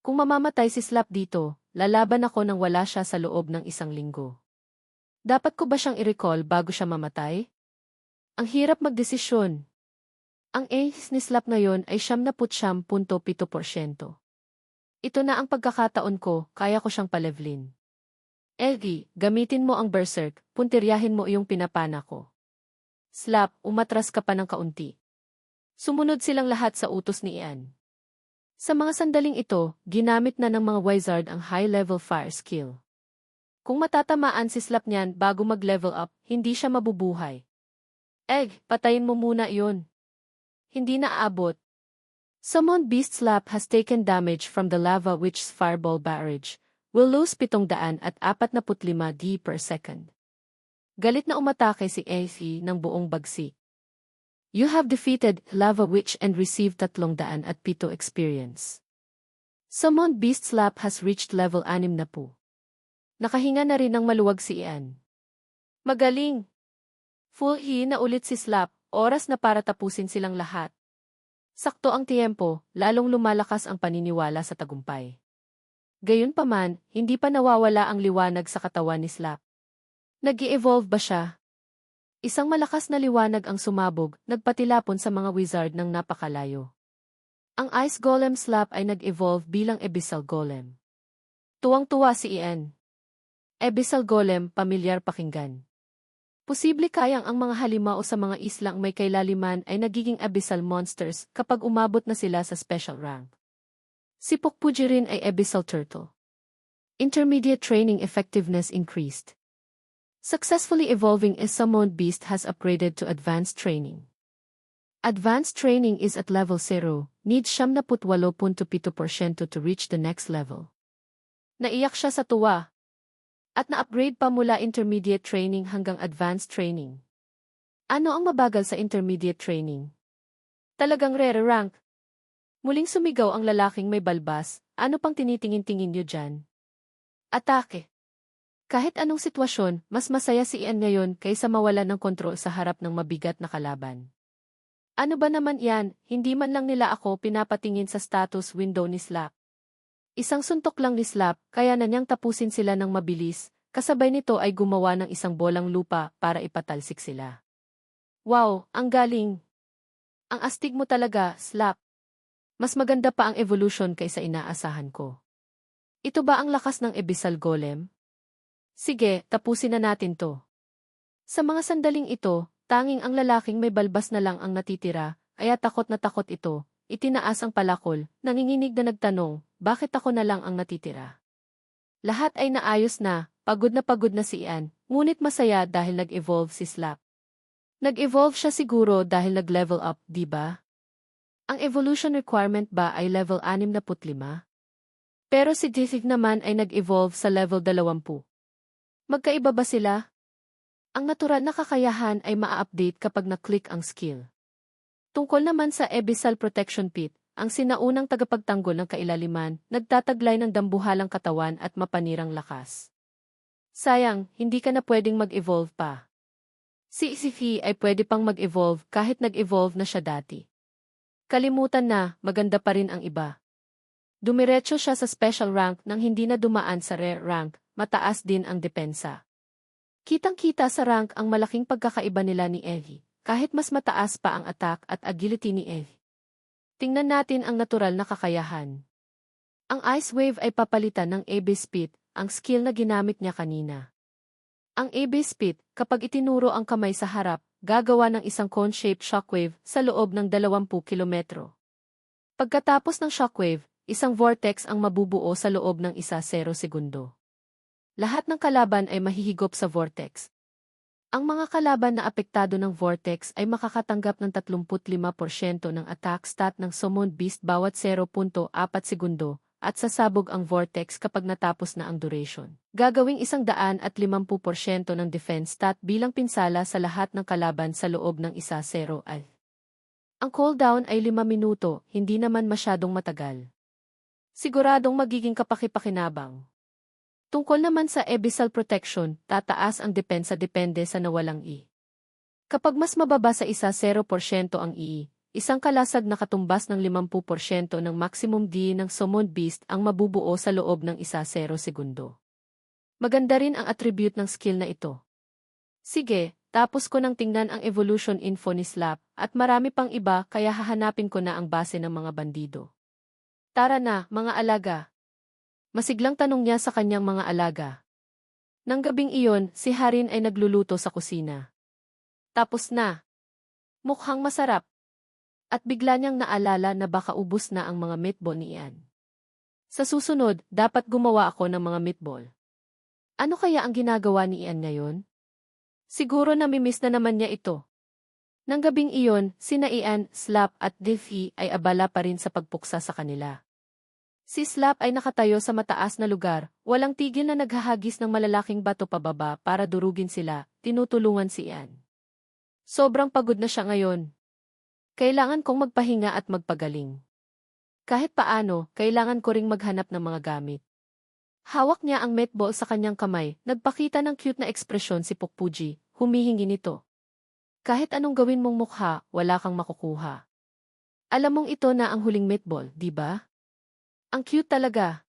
S1: Kung mamamatay si Slap dito, lalaban ako nang wala siya sa loob ng 1 linggo. Dapat ko ba siyang i-recall bago siya mamatay? Ang hirap magdesisyon. Ang ace ni Slap ngayon ay 79.7%. Ito na ang pagkakataon ko, kaya ko siyang palevlin. Elgi, gamitin mo ang berserk, puntiryahin mo iyong pinapana ko. Slap, umatras ka pa ng kaunti. Sumunod silang lahat sa utos ni Ian. Sa mga sandaling ito, ginamit na ng mga wizard ang high-level fire skill. Kung matatamaan si Slap niyan bago mag-level up, hindi siya mabubuhay. Patayin mo muna iyon. Hindi na aabot. Summon Beast Slap has taken damage from the Lava Witch's Fireball Barrage. Will lose 745 d per second. Galit na umatake si Effie ng buong bagsik. You have defeated Lava Witch and received 307 experience. Summon Beast Slap has reached level 6 na po. Nakahinga na rin ng maluwag si Ian. Magaling! Full na ulit si Slap, oras na para tapusin silang lahat. Sakto ang tiyempo, lalong lumalakas ang paniniwala sa tagumpay. Gayunpaman, hindi pa nawawala ang liwanag sa katawan ni Slap. Nag-i-evolve ba siya? Isang malakas na liwanag ang sumabog, nagpatilapon sa mga wizard ng napakalayo. Ang Ice Golem Slap ay nag-evolve bilang Abyssal Golem. Tuwang-tuwa si Ian. Abyssal Golem, pamilyar pakinggan. Posible kayang ang mga halimaw sa mga islang may kailaliman ay nagiging abyssal monsters kapag umabot na sila sa special rank. Si Pokpuji rin ay abyssal turtle. Intermediate training effectiveness increased. Successfully evolving a summoned beast has upgraded to advanced training. Advanced training is at level 0, needs 78.7% to reach the next level. Naiyak siya sa tuwa. At na-upgrade pa mula intermediate training hanggang advanced training. Ano ang mabagal sa intermediate training? Talagang rare rank. Muling sumigaw ang lalaking may balbas, ano pang tinitingin-tingin niyo dyan? Atake. Kahit anong sitwasyon, mas masaya si Ian ngayon kaysa mawala ng kontrol sa harap ng mabigat na kalaban. Ano ba naman yan, hindi man lang nila ako pinapatingin sa status window ni Slap. Isang suntok lang ni Slap, kaya na niyang tapusin sila ng mabilis, Kasabay nito ay gumawa ng isang bolang lupa para ipatalsik sila. Wow, ang galing! Ang astig mo talaga, Slap. Mas maganda pa ang evolution kaysa inaasahan ko. Ito ba ang lakas ng Abyssal Golem? Sige, tapusin na natin to. Sa mga sandaling ito, tanging ang lalaking may balbas na lang ang natitira, kaya takot na takot ito. Itinaas ang palakol, nanginginig na nagtanong, bakit ako na lang ang natitira? Lahat ay naayos na pagod na si Ian, ngunit masaya dahil nag-evolve si Slap. Nag-evolve siya siguro dahil nag-level up, di ba? Ang evolution requirement ba ay level 65? Pero si Dithig naman ay nag-evolve sa level 20. Magkaiba ba sila? Ang natural na kakayahan ay maa-update kapag na-click ang skill. Tungkol naman sa Abyssal Protection Pit, ang sinaunang tagapagtanggol ng kailaliman, nagtataglay ng dambuhalang katawan at mapanirang lakas. Sayang, hindi ka na pwedeng mag-evolve pa. Si Isifi ay pwede pang mag-evolve kahit nag-evolve na siya dati. Kalimutan na, maganda pa rin ang iba. Dumiretso siya sa special rank nang hindi na dumaan sa rare rank, mataas din ang depensa. Kitang-kita sa rank ang malaking pagkakaiba nila ni Evie. Kahit mas mataas pa ang attack at agility ni Evie. Tingnan natin ang natural na kakayahan. Ang Ice Wave ay papalitan ng Abyss Spit, ang skill na ginamit niya kanina. Ang Abyss Spit, kapag itinuro ang kamay sa harap, gagawa ng isang cone-shaped shockwave sa loob ng 20 kilometro. Pagkatapos ng shockwave, isang vortex ang mabubuo sa loob ng 1.0 segundo. Lahat ng kalaban ay mahihigop sa vortex. Ang mga kalaban na apektado ng vortex ay makakatanggap ng 35% ng attack stat ng Summoned Beast bawat 0.4 segundo, at sasabog ang vortex kapag natapos na ang duration. Gagawing 150% ng defense stat bilang pinsala sa lahat ng kalaban sa loob ng 1.0 ay. Ang cooldown ay 5 minuto, hindi naman masyadong matagal. Siguradong magiging kapakipakinabang. Tungkol naman sa Abyssal Protection, tataas ang depensa depende sa nawalang I. Kapag mas mababa sa 1.0% ang I, isang kalasag na katumbas ng 50% ng maximum D ng Summoned Beast ang mabubuo sa loob ng 1.0 segundo. Maganda rin ang attribute ng skill na ito. Sige, tapos ko nang tingnan ang evolution info ni Slap, at marami pang iba kaya hahanapin ko na ang base ng mga bandido. Tara na, mga alaga. Masiglang tanong niya sa kanyang mga alaga. Nang gabing iyon, si Harin ay nagluluto sa kusina. Tapos na. Mukhang masarap. At bigla niyang naalala na baka ubos na ang mga meatball ni Ian. Sa susunod, dapat gumawa ako ng mga meatball. Ano kaya ang ginagawa ni Ian ngayon? Siguro namimiss na naman niya ito. Nang gabing iyon, sina Ian, Slap at Diffie ay abala pa rin sa pagpuksa sa kanila. Si Slap ay nakatayo sa mataas na lugar, walang tigil na naghahagis ng malalaking bato pababa para durugin sila, tinutulungan si Ian. Sobrang pagod na siya ngayon. Kailangan kong magpahinga at magpagaling. Kahit paano, kailangan ko ring maghanap ng mga gamit. Hawak niya ang meatball sa kanyang kamay, nagpakita ng cute na ekspresyon si Pukpuji, humihingi nito. Kahit anong gawin mong mukha, wala kang makukuha. Alam mong ito na ang huling meatball, di ba? Ang cute talaga.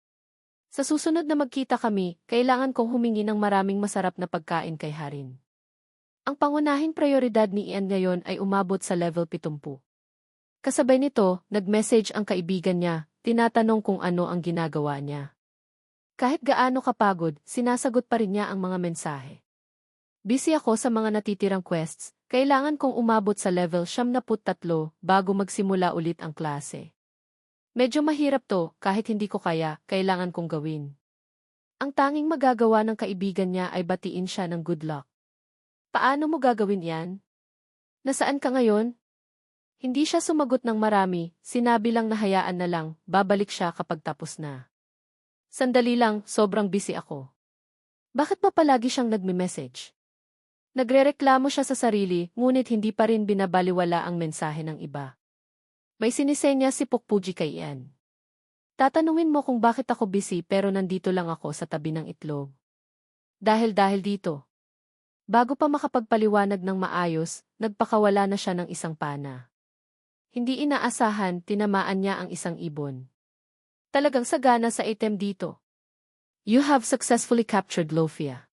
S1: Sa susunod na magkita kami, kailangan kong humingi ng maraming masarap na pagkain kay Harin. Ang pangunahing prioridad ni Ian ngayon ay umabot sa level 70. Kasabay nito, nag-message ang kaibigan niya, tinatanong kung ano ang ginagawa niya. Kahit gaano kapagod, sinasagot pa rin niya ang mga mensahe. Busy ako sa mga natitirang quests, kailangan kong umabot sa level 73 bago magsimula ulit ang klase. Medyo mahirap to, kahit hindi ko kaya, kailangan kong gawin. Ang tanging magagawa ng kaibigan niya ay batiin siya ng good luck. Paano mo gagawin yan? Nasaan ka ngayon? Hindi siya sumagot ng marami, sinabi lang na hayaan na lang, babalik siya kapag tapos na. Sandali lang, sobrang busy ako. Bakit ba palagi siyang nagme-message? Nagrereklamo siya sa sarili, ngunit hindi pa rin binabaliwala ang mensahe ng iba. May sinisenya si Pukpuji kay Ian. Tatanungin mo kung bakit ako busy pero nandito lang ako sa tabi ng itlog. Dahil dito. Bago pa makapagpaliwanag ng maayos, nagpakawala na siya ng isang pana. Hindi inaasahan, tinamaan niya ang isang ibon. Talagang sagana sa item dito. You have successfully captured Lofia.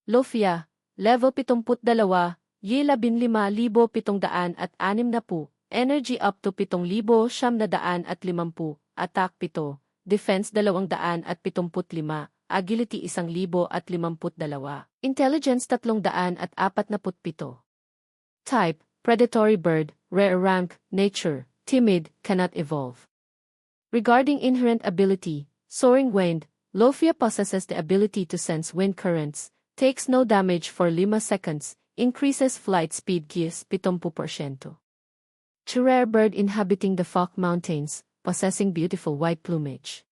S1: Lofia, level 72, Yi 15,760, energy up to 7,950, attack 7, defense 275, agility 1,052, intelligence 347. Type, predatory bird, rare rank, nature, timid, cannot evolve. Regarding inherent ability, soaring wind, Lofia possesses the ability to sense wind currents, takes no damage for 5 seconds, increases flight speed gives 70%. Rare bird inhabiting the Fok Mountains, possessing beautiful white plumage.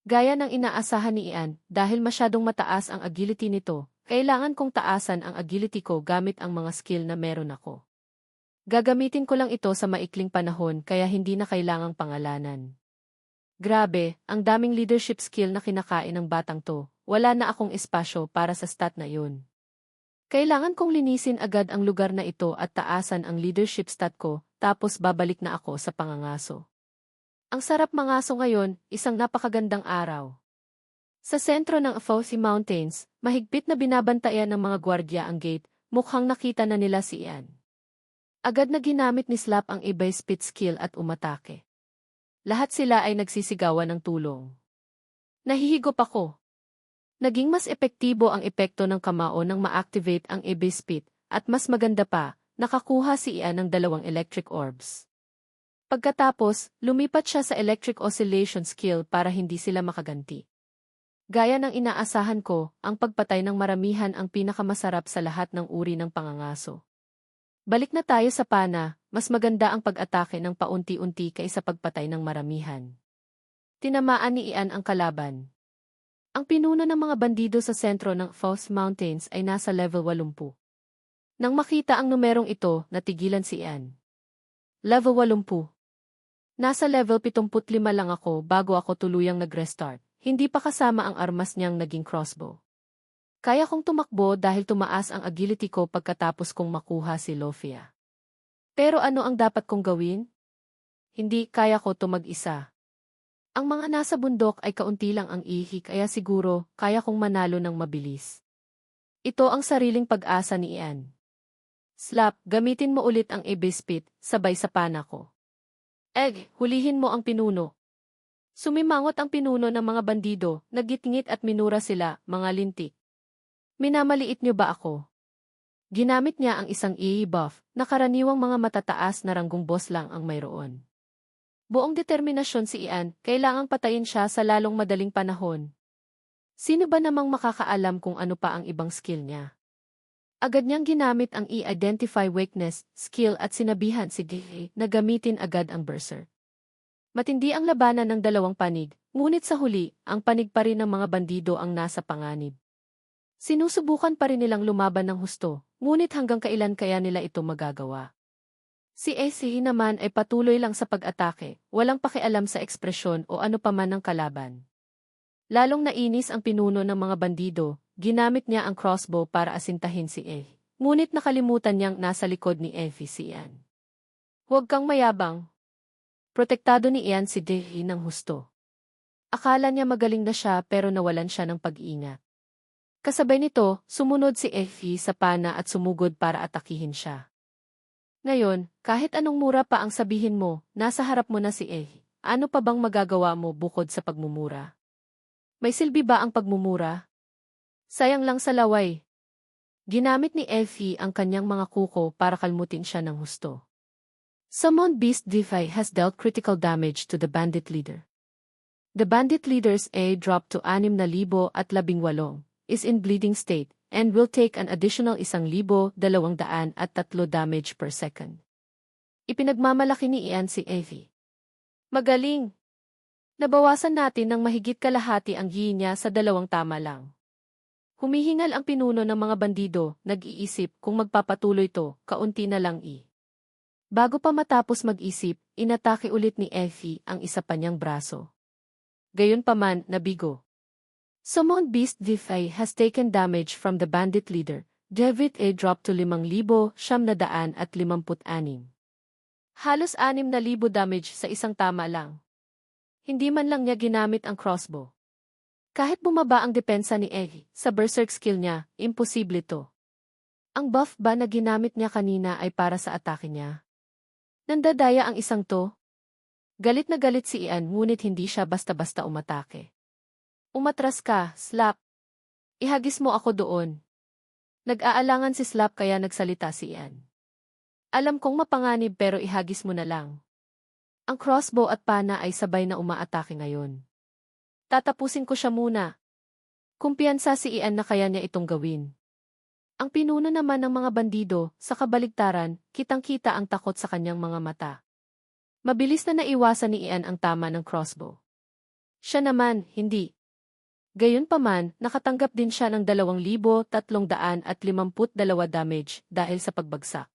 S1: Gaya ng inaasahan ni Ian, dahil masyadong mataas ang agility nito, kailangan kong taasan ang agility ko gamit ang mga skill na meron ako. Gagamitin ko lang ito sa maikling panahon kaya hindi na kailangang pangalanan. Grabe, ang daming leadership skill na kinakain ng batang to, wala na akong espasyo para sa stat na yun. Kailangan kong linisin agad ang lugar na ito at taasan ang leadership stat ko, tapos babalik na ako sa pangangaso. Ang sarap mangaso ngayon, isang napakagandang araw. Sa sentro ng Afosi Mountains, mahigpit na binabantayan ng mga gwardya ang gate, mukhang nakita na nila si Ian. Agad na ginamit ni Slap ang iba'y speed skill at umatake. Lahat sila ay nagsisigawan ng tulong. Nahihigop ako. Naging mas epektibo ang epekto ng kamao nang ma-activate ang iba'y speed, at mas maganda pa, nakakuha si Ian ng 2 electric orbs. Pagkatapos, lumipat siya sa electric oscillation skill para hindi sila makaganti. Gaya ng inaasahan ko, ang pagpatay ng maramihan ang pinakamasarap sa lahat ng uri ng pangangaso. Balik na tayo sa pana, mas maganda ang pag-atake ng paunti-unti kaysa pagpatay ng maramihan. Tinamaan ni Ian ang kalaban. Ang pinuno ng mga bandido sa sentro ng False Mountains ay nasa level 80. Nang makita ang numerong ito, natigilan si Ian. Level 80. Nasa level 75 lang ako bago ako tuluyang nag-restart. Hindi pa kasama ang armas niyang naging crossbow. Kaya kong tumakbo dahil tumaas ang agility ko pagkatapos kong makuha si Lofia. Pero ano ang dapat kong gawin? Hindi kaya ko to mag-isa. Ang mga nasa bundok ay kaunti lang ang ihi kaya siguro kaya kong manalo ng mabilis. Ito ang sariling pag-asa ni Ian. Slap, gamitin mo ulit ang Abyss Pit, sabay sa pana ko. Egg, hulihin mo ang pinuno. Sumimangot ang pinuno ng mga bandido, nagitngit at minura sila, mga lintik. Minamaliit niyo ba ako? Ginamit niya ang isang buff, na karaniwang mga matataas na ranggong boss lang ang mayroon. Buong determinasyon si Ian, kailangang patayin siya sa lalong madaling panahon. Sino ba namang makakaalam kung ano pa ang ibang skill niya? Agad niyang ginamit ang i-identify weakness, skill at sinabihan si Gay na gamitin agad ang Berserk. Matindi ang labanan ng 2 panig, ngunit sa huli, ang panig pa rin ng mga bandido ang nasa panganib. Sinusubukan pa rin nilang lumaban ng husto, ngunit hanggang kailan kaya nila ito magagawa? Si AC naman ay patuloy lang sa pag-atake, walang pakialam sa ekspresyon o ano paman ng kalaban. Lalong nainis ang pinuno ng mga bandido, ginamit niya ang crossbow para asintahin si A. Ngunit nakalimutan niyang nasa likod ni Effie si Ian. Huwag kang mayabang. Protektado ni Ian si Dehi ng husto. Akala niya magaling na siya pero nawalan siya ng pag-iingat. Kasabay nito, sumunod si Effie sa pana at sumugod para atakihin siya. Ngayon, kahit anong mura pa ang sabihin mo, nasa harap mo na si Effie. Ano pa bang magagawa mo bukod sa pagmumura? May silbi ba ang pagmumura? Sayang lang sa laway. Ginamit ni Effie ang kanyang mga kuko para kalmutin siya ng husto. Summon Beast Defy has dealt critical damage to the bandit leader. The bandit leader's A dropped to 6,018, is in bleeding state, and will take an additional 1,203 damage per second. Ipinagmamalaki ni Ian si Effie. Magaling! Nabawasan natin ng mahigit kalahati ang yi niya sa 2 tama lang. Humihingal ang pinuno ng mga bandido, nag-iisip kung magpapatuloy to, kaunti na lang Bago pa matapos mag-isip, inatake ulit ni Effie ang isa pa niyang braso. Gayunpaman, nabigo. Summon Beast Defy has taken damage from the bandit leader. David A dropped to 5,956. Halos 6,000 damage sa isang tama lang. Hindi man lang niya ginamit ang crossbow. Kahit bumaba ang depensa ni Ehi sa berserk skill niya, imposible to. Ang buff ba na ginamit niya kanina ay para sa atake niya? Nandadaya ang isang to? Galit na galit si Ian ngunit hindi siya basta-basta umatake. Umatras ka, Slap. Ihagis mo ako doon. Nag-aalangan si Slap kaya nagsalita si Ian. Alam kong mapanganib pero ihagis mo na lang. Ang crossbow at pana ay sabay na umaatake ngayon. Tatapusin ko siya muna. Kumpiyansa si Ian na kaya niya itong gawin. Ang pinuno naman ng mga bandido, sa kabaligtaran, kitang-kita ang takot sa kanyang mga mata. Mabilis na naiwasan ni Ian ang tama ng crossbow. Siya naman, hindi. Gayunpaman, nakatanggap din siya ng 2,352 damage dahil sa pagbagsak.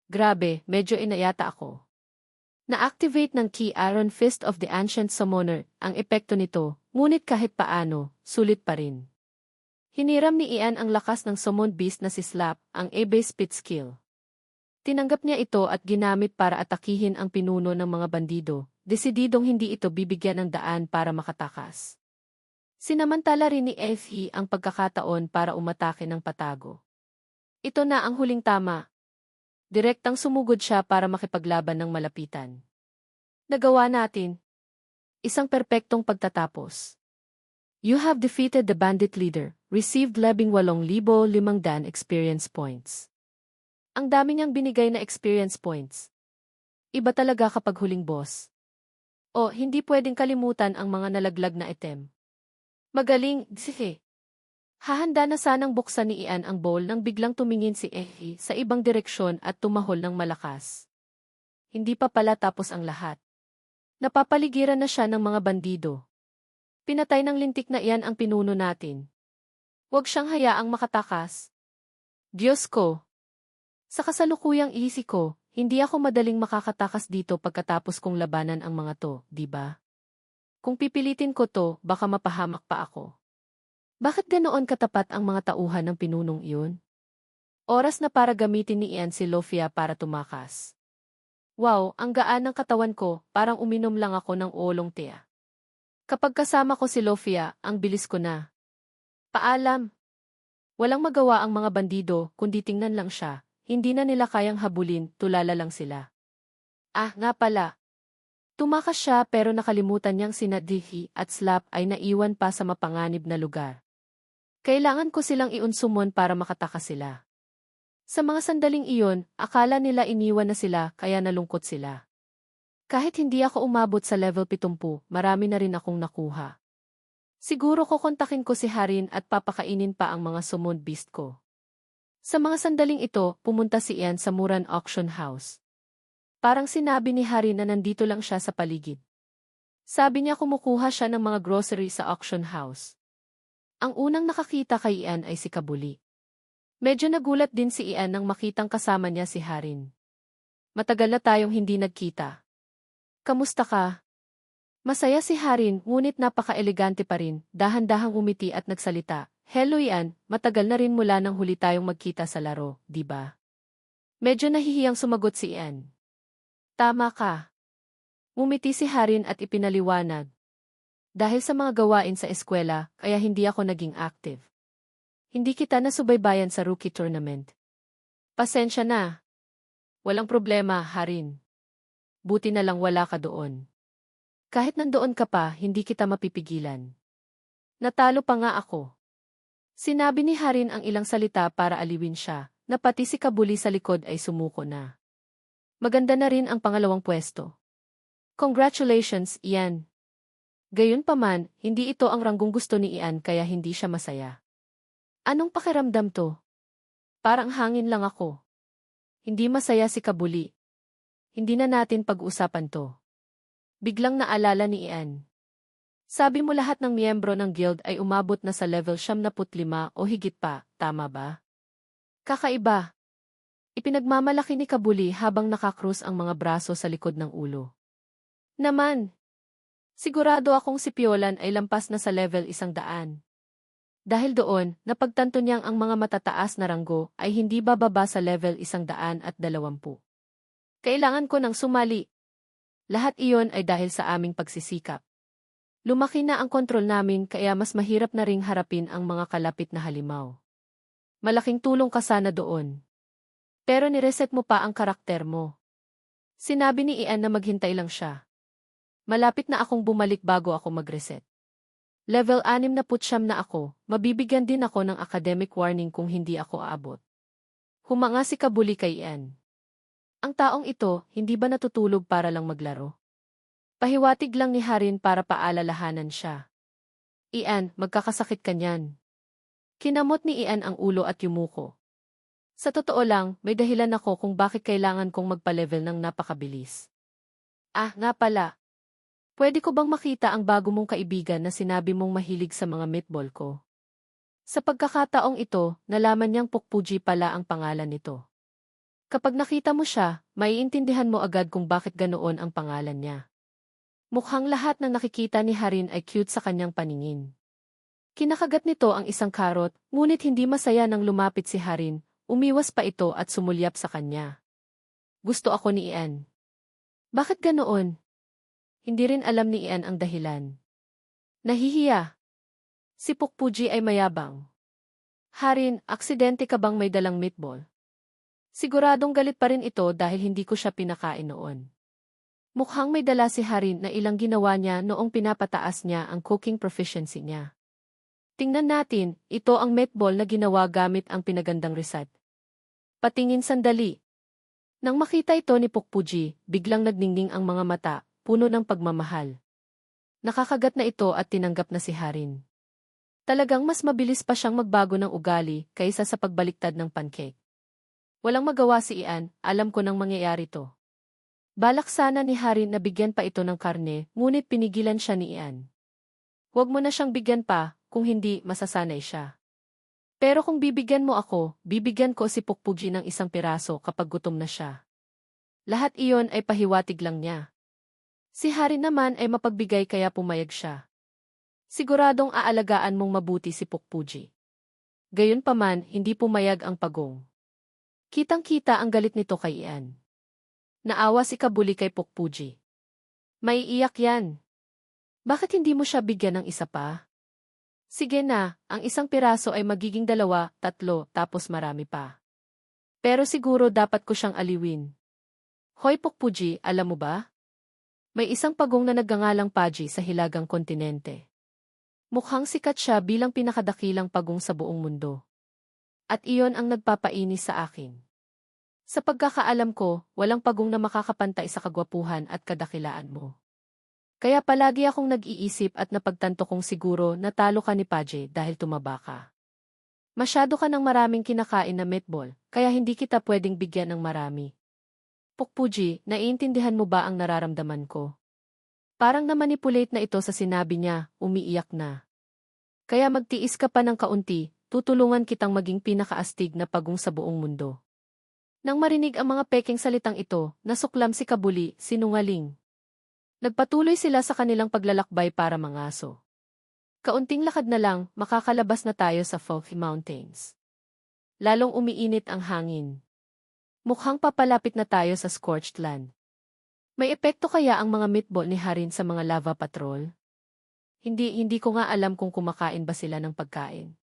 S1: Grabe, medyo inayata ako. Na-activate ng Ki Iron Fist of the Ancient Summoner ang epekto nito, ngunit kahit paano, sulit pa rin. Hiniram ni Ian ang lakas ng Summon Beast na si Slap, ang A-Base Spit Skill. Tinanggap niya ito at ginamit para atakihin ang pinuno ng mga bandido, desididong hindi ito bibigyan ng daan para makatakas. Sinamantala rin ni Fe ang pagkakataon para umatake ng patago. Ito na ang huling tama. Direktang sumugod siya para makipaglaban ng malapitan. Nagawa natin. Isang perpektong pagtatapos. You have defeated the bandit leader, received 18,500 experience points. Ang dami niyang binigay na experience points. Iba talaga kapag huling boss. O, hindi pwedeng kalimutan ang mga nalaglag na item. Magaling, sige. Hahanda na sanang buksan ni Ian ang bowl nang biglang tumingin si Ehi sa ibang direksyon at tumahol ng malakas. Hindi pa pala tapos ang lahat. Napapaligiran na siya ng mga bandido. Pinatay ng lintik na Ian ang pinuno natin. Huwag siyang hayaang makatakas. Diyos ko! Sa kasalukuyang isip ko, hindi ako madaling makakatakas dito pagkatapos kong labanan ang mga to, di ba? Kung pipilitin ko to, baka mapahamak pa ako. Bakit ganoon katapat ang mga tauhan ng pinunong iyon? Oras na para gamitin ni Ian si Lofia para tumakas. Wow, ang gaan ng katawan ko, parang uminom lang ako ng olong tea. Kapag kasama ko si Lofia, ang bilis ko na. Paalam. Walang magawa ang mga bandido, kundi tingnan lang siya. Hindi na nila kayang habulin, tulala lang sila. Ah, nga pala. Tumakas siya pero nakalimutan niyang sina Dihi at Slap ay naiwan pa sa mapanganib na lugar. Kailangan ko silang iunsumon para makatakas sila. Sa mga sandaling iyon, akala nila iniwan na sila kaya nalungkot sila. Kahit hindi ako umabot sa level 70, marami na rin akong nakuha. Siguro kukontakin ko si Harin at papakainin pa ang mga summoned beast ko. Sa mga sandaling ito, pumunta si Ian sa Muran Auction House. Parang sinabi ni Harin na nandito lang siya sa paligid. Sabi niya kumukuha siya ng mga grocery sa auction house. Ang unang nakakita kay Ian ay si Kabuli. Medyo nagulat din si Ian nang makitang kasama niya si Harin. Matagal na tayong hindi nagkita. Kamusta ka? Masaya si Harin ngunit napaka-elegante pa rin, dahan-dahang umiti at nagsalita. Hello Ian, matagal na rin mula nang huli tayong magkita sa laro, di ba? Medyo nahihiyang sumagot si Ian. Tama ka. Umiti si Harin at ipinaliwanag. Dahil sa mga gawain sa eskwela, kaya hindi ako naging active. Hindi kita nasubaybayan sa rookie tournament. Pasensya na. Walang problema, Harin. Buti na lang wala ka doon. Kahit nandoon ka pa, hindi kita mapipigilan. Natalo pa nga ako. Sinabi ni Harin ang ilang salita para aliwin siya, na pati si Kabuli sa likod ay sumuko na. Maganda na rin ang pangalawang pwesto. Congratulations, Ian. Gayunpaman, hindi ito ang ranggong gusto ni Ian kaya hindi siya masaya. Anong pakiramdam to? Parang hangin lang ako. Hindi masaya si Kabuli. Hindi na natin pag-usapan to. Biglang naalala ni Ian. Sabi mo lahat ng miyembro ng guild ay umabot na sa level 75 o higit pa, tama ba? Kakaiba. Ipinagmamalaki ni Kabuli habang nakakrus ang mga braso sa likod ng ulo. Naman! Sigurado akong si Piolan ay lampas na sa level 100. Dahil doon, napagtanto niyang ang mga matataas na ranggo ay hindi bababa sa level 120. Kailangan ko ng sumali. Lahat iyon ay dahil sa aming pagsisikap. Lumaki na ang kontrol namin kaya mas mahirap na ring harapin ang mga kalapit na halimaw. Malaking tulong ka sana doon. Pero nireset mo pa ang karakter mo. Sinabi ni Ian na maghintay lang siya. Malapit na akong bumalik bago ako mag-reset. Level 69 na ako, mabibigyan din ako ng academic warning kung hindi ako aabot. Humanga si Kabuli kay Ian. Ang taong ito, hindi ba natutulog para lang maglaro? Pahiwatig lang ni Harin para paalalahanan siya. Ian, magkakasakit ka niyan. Kinamot ni Ian ang ulo at yumuko. Sa totoo lang, may dahilan ako kung bakit kailangan kong magpa-level ng napakabilis. Ah, nga pala. Pwede ko bang makita ang bago mong kaibigan na sinabi mong mahilig sa mga meatball ko? Sa pagkakataong ito, nalaman niyang Pukpuji pala ang pangalan nito. Kapag nakita mo siya, maiintindihan mo agad kung bakit ganoon ang pangalan niya. Mukhang lahat ng nakikita ni Harin ay cute sa kanyang paningin. Kinakagat nito ang isang karot, ngunit hindi masaya nang lumapit si Harin, umiwas pa ito at sumulyap sa kanya. Gusto ako ni Ian. Bakit ganoon? Hindi rin alam ni Ian ang dahilan. Nahihiya. Si Pukpuji ay mayabang. Harin, aksidente ka bang may dalang meatball? Siguradong galit pa rin ito dahil hindi ko siya pinakain noon. Mukhang may dala si Harin na ilang ginawa niya noong pinapataas niya ang cooking proficiency niya. Tingnan natin, ito ang meatball na ginawa gamit ang pinagandang reset. Patingin sandali. Nang makita ito ni Pukpuji, biglang nagningning ang mga mata, puno ng pagmamahal. Nakakagat na ito at tinanggap na si Harin. Talagang mas mabilis pa siyang magbago ng ugali kaysa sa pagbaliktad ng pancake. Walang magawa si Ian, alam ko nang mangyayari to. Balak sana ni Harin na bigyan pa ito ng karne, ngunit pinigilan siya ni Ian. Huwag mo na siyang bigyan pa, kung hindi, masasanay siya. Pero kung bibigyan mo ako, bibigyan ko si Pukpuji ng isang piraso kapag gutom na siya. Lahat iyon ay pahiwatig lang niya. Si Harin naman ay mapagbigay kaya pumayag siya. Siguradong aalagaan mong mabuti si Pukpuji. Gayunpaman, hindi pumayag ang pagong. Kitang-kita ang galit nito kay Ian. Naawa si Kabuli kay Pukpuji. Maiiyak yan. Bakit hindi mo siya bigyan ng isa pa? Sige na, ang isang piraso ay magiging 2, 3, tapos marami pa. Pero siguro dapat ko siyang aliwin. Hoy Pukpuji, alam mo ba? May isang pagong na nagngangalang Paji sa Hilagang Kontinente. Mukhang sikat siya bilang pinakadakilang pagong sa buong mundo. At iyon ang nagpapainis sa akin. Sa pagkakaalam ko, walang pagong na makakapantay sa kagwapuhan at kadakilaan mo. Kaya palagi akong nag-iisip at napagtanto kong siguro natalo ka ni Paji dahil tumaba ka. Masyado ka ng maraming kinakain na meatball, kaya hindi kita pwedeng bigyan ng marami. Pukpuji, naiintindihan mo ba ang nararamdaman ko? Parang na-manipulate na ito sa sinabi niya, umiiyak na. Kaya magtiis ka pa ng kaunti, tutulungan kitang maging pinakaastig na pagong sa buong mundo. Nang marinig ang mga peking salitang ito, nasuklam si Kabuli, sinungaling. Nagpatuloy sila sa kanilang paglalakbay para mangaso. Kaunting lakad na lang, makakalabas na tayo sa Fohi Mountains. Lalong umiinit ang hangin. Mukhang papalapit na tayo sa scorched land. May epekto kaya ang mga meatball ni Harin sa mga lava patrol? Hindi ko nga alam kung kumakain ba sila ng pagkain.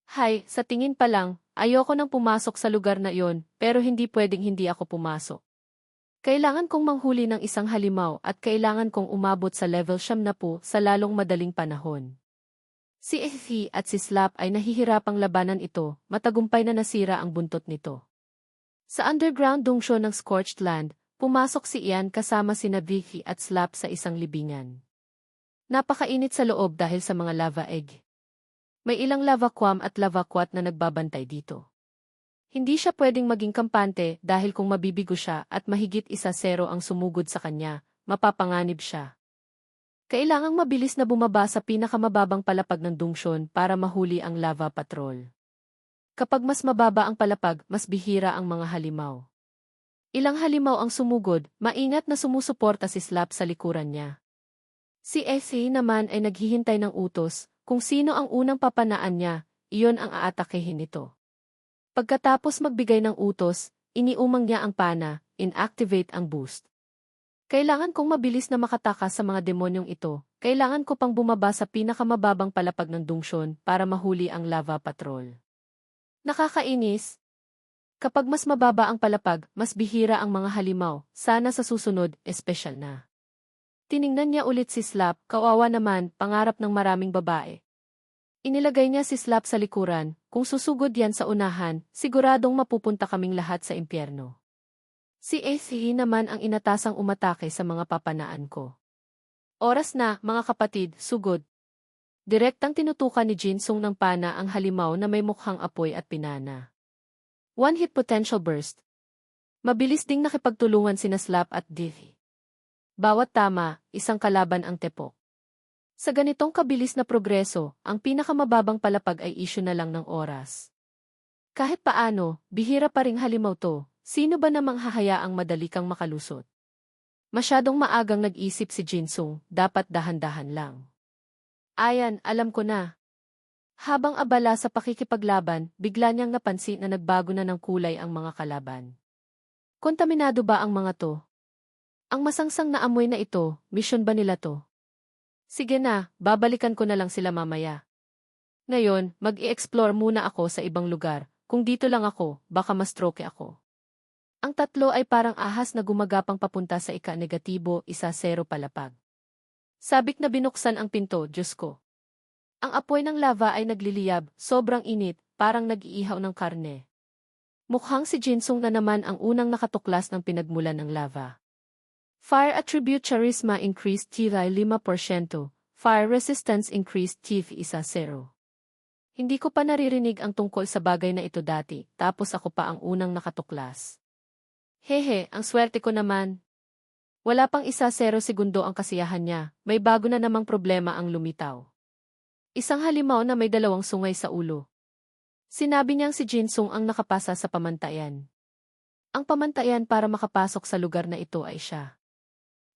S1: Hay, sa tingin pa lang, ayoko nang pumasok sa lugar na iyon, pero hindi pwedeng hindi ako pumasok. Kailangan kong manghuli ng isang halimaw at kailangan kong umabot sa level 70 sa lalong madaling panahon. Si Effie at si Slap ay nahihirapang labanan ito, matagumpay na nasira ang buntot nito. Sa underground dungsyo ng scorched land, pumasok si Ian kasama sina Vicky at Slap sa isang libingan. Napakainit sa loob dahil sa mga lava egg. May ilang lava quam at lava quat na nagbabantay dito. Hindi siya pwedeng maging kampante dahil kung mabibigo siya at mahigit 1-0 ang sumugod sa kanya, mapapanganib siya. Kailangang mabilis na bumaba sa pinakamababang palapag ng dungsyon para mahuli ang lava patrol. Kapag mas mababa ang palapag, mas bihira ang mga halimaw. Ilang halimaw ang sumugod, maingat na sumusuporta si Slap sa likuran niya. Si Effie naman ay naghihintay ng utos, kung sino ang unang papanaan niya, iyon ang aatakehin nito. Pagkatapos magbigay ng utos, iniumang niya ang pana, inactivate ang boost. Kailangan kong mabilis na makatakas sa mga demonyong ito. Kailangan ko pang bumaba sa pinakamababang palapag ng dungsyon para mahuli ang lava patrol. Nakakainis. Kapag mas mababa ang palapag, mas bihira ang mga halimaw. Sana sa susunod, espesyal na. Tiningnan niya ulit si Slap, kawawa naman, pangarap ng maraming babae. Inilagay niya si Slap sa likuran, kung susugod yan sa unahan, siguradong mapupunta kaming lahat sa impyerno. Si Ace naman ang inatasang umatake sa mga papanaan ko. Oras na, mga kapatid, sugod. Direktang tinutukan ni Jinsung ng pana ang halimaw na may mukhang apoy at pinana. One-hit potential burst. Mabilis ding nakipagtulungan sina Slap at Divy. Bawat tama, isang kalaban ang tepok. Sa ganitong kabilis na progreso, ang pinakamababang palapag ay isyu na lang ng oras. Kahit paano, bihira pa ring halimaw to, sino ba namang hahayaang madali kang makalusot? Masyadong maagang nag-isip si Jinsung, dapat dahan-dahan lang. Ayan, alam ko na. Habang abala sa pakikipaglaban, bigla niyang napansin na nagbago na ng kulay ang mga kalaban. Kontaminado ba ang mga to? Ang masangsang na amoy na ito, mission ba nila to? Sige na, babalikan ko na lang sila mamaya. Ngayon, mag-i-explore muna ako sa ibang lugar. Kung dito lang ako, baka ma-stroke ako. Ang tatlo ay parang ahas na gumagapang papunta sa ika-negatibo, 1-0 palapag. Sabik na binuksan ang pinto, Diyos ko. Ang apoy ng lava ay nagliliyab, sobrang init, parang nag-iihaw ng karne. Mukhang si Jinsung na naman ang unang nakatuklas ng pinagmulan ng lava. Fire attribute charisma increased tibay 5%, fire resistance increased tibay 1-0. Hindi ko pa naririnig ang tungkol sa bagay na ito dati, tapos ako pa ang unang nakatuklas. Hehe, ang swerte ko naman. Wala pang 1-0 segundo ang kasiyahan niya, may bago na namang problema ang lumitaw. Isang halimaw na may 2 sungay sa ulo. Sinabi niyang si Jinsung ang nakapasa sa pamantayan. Ang pamantayan para makapasok sa lugar na ito ay siya.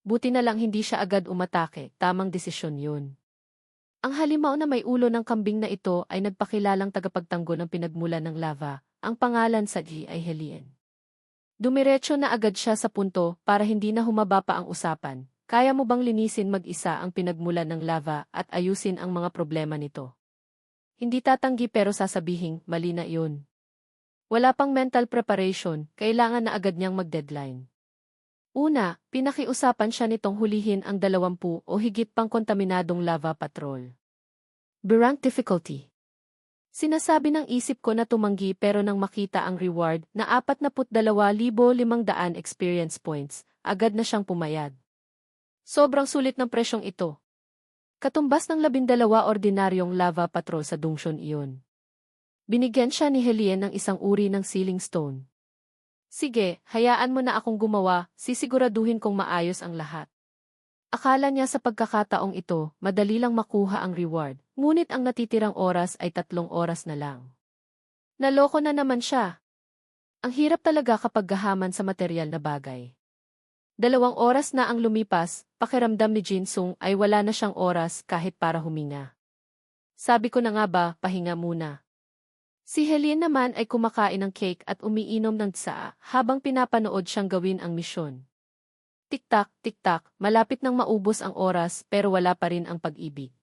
S1: Buti na lang hindi siya agad umatake, tamang desisyon yun. Ang halimaw na may ulo ng kambing na ito ay nagpakilalang tagapagtanggol ng pinagmulan ng lava, ang pangalan sa G ay Helien. Dumiretso na agad siya sa punto para hindi na humaba pa ang usapan. Kaya mo bang linisin mag-isa ang pinagmulan ng lava at ayusin ang mga problema nito? Hindi tatanggi pero sasabihing, mali na yun. Wala pang mental preparation, kailangan na agad niyang mag-deadline. Una, pinakiusapan siya nitong hulihin ang 20 o higit pang kontaminadong lava patrol. Rank difficulty. Sinasabi ng isip ko na tumanggi pero nang makita ang reward na 42,500 experience points, agad na siyang pumayag. Sobrang sulit ng presyong ito. Katumbas ng 12 ordinaryong lava patrol sa dungsyon iyon. Binigyan siya ni Helien ng isang uri ng sealing stone. Sige, hayaan mo na akong gumawa, sisiguraduhin kong maayos ang lahat. Akala niya sa pagkakataong ito, madali lang makuha ang reward, ngunit ang natitirang oras ay 3 oras na lang. Naloko na naman siya. Ang hirap talaga kapag gahaman sa material na bagay. 2 oras na ang lumipas, pakiramdam ni Jinsung ay wala na siyang oras kahit para huminga. Sabi ko na nga ba, pahinga muna. Si Helien naman ay kumakain ng cake at umiinom ng tsaa habang pinapanood siyang gawin ang misyon. Tik-tak, malapit nang maubos ang oras pero wala pa rin ang pag-ibig.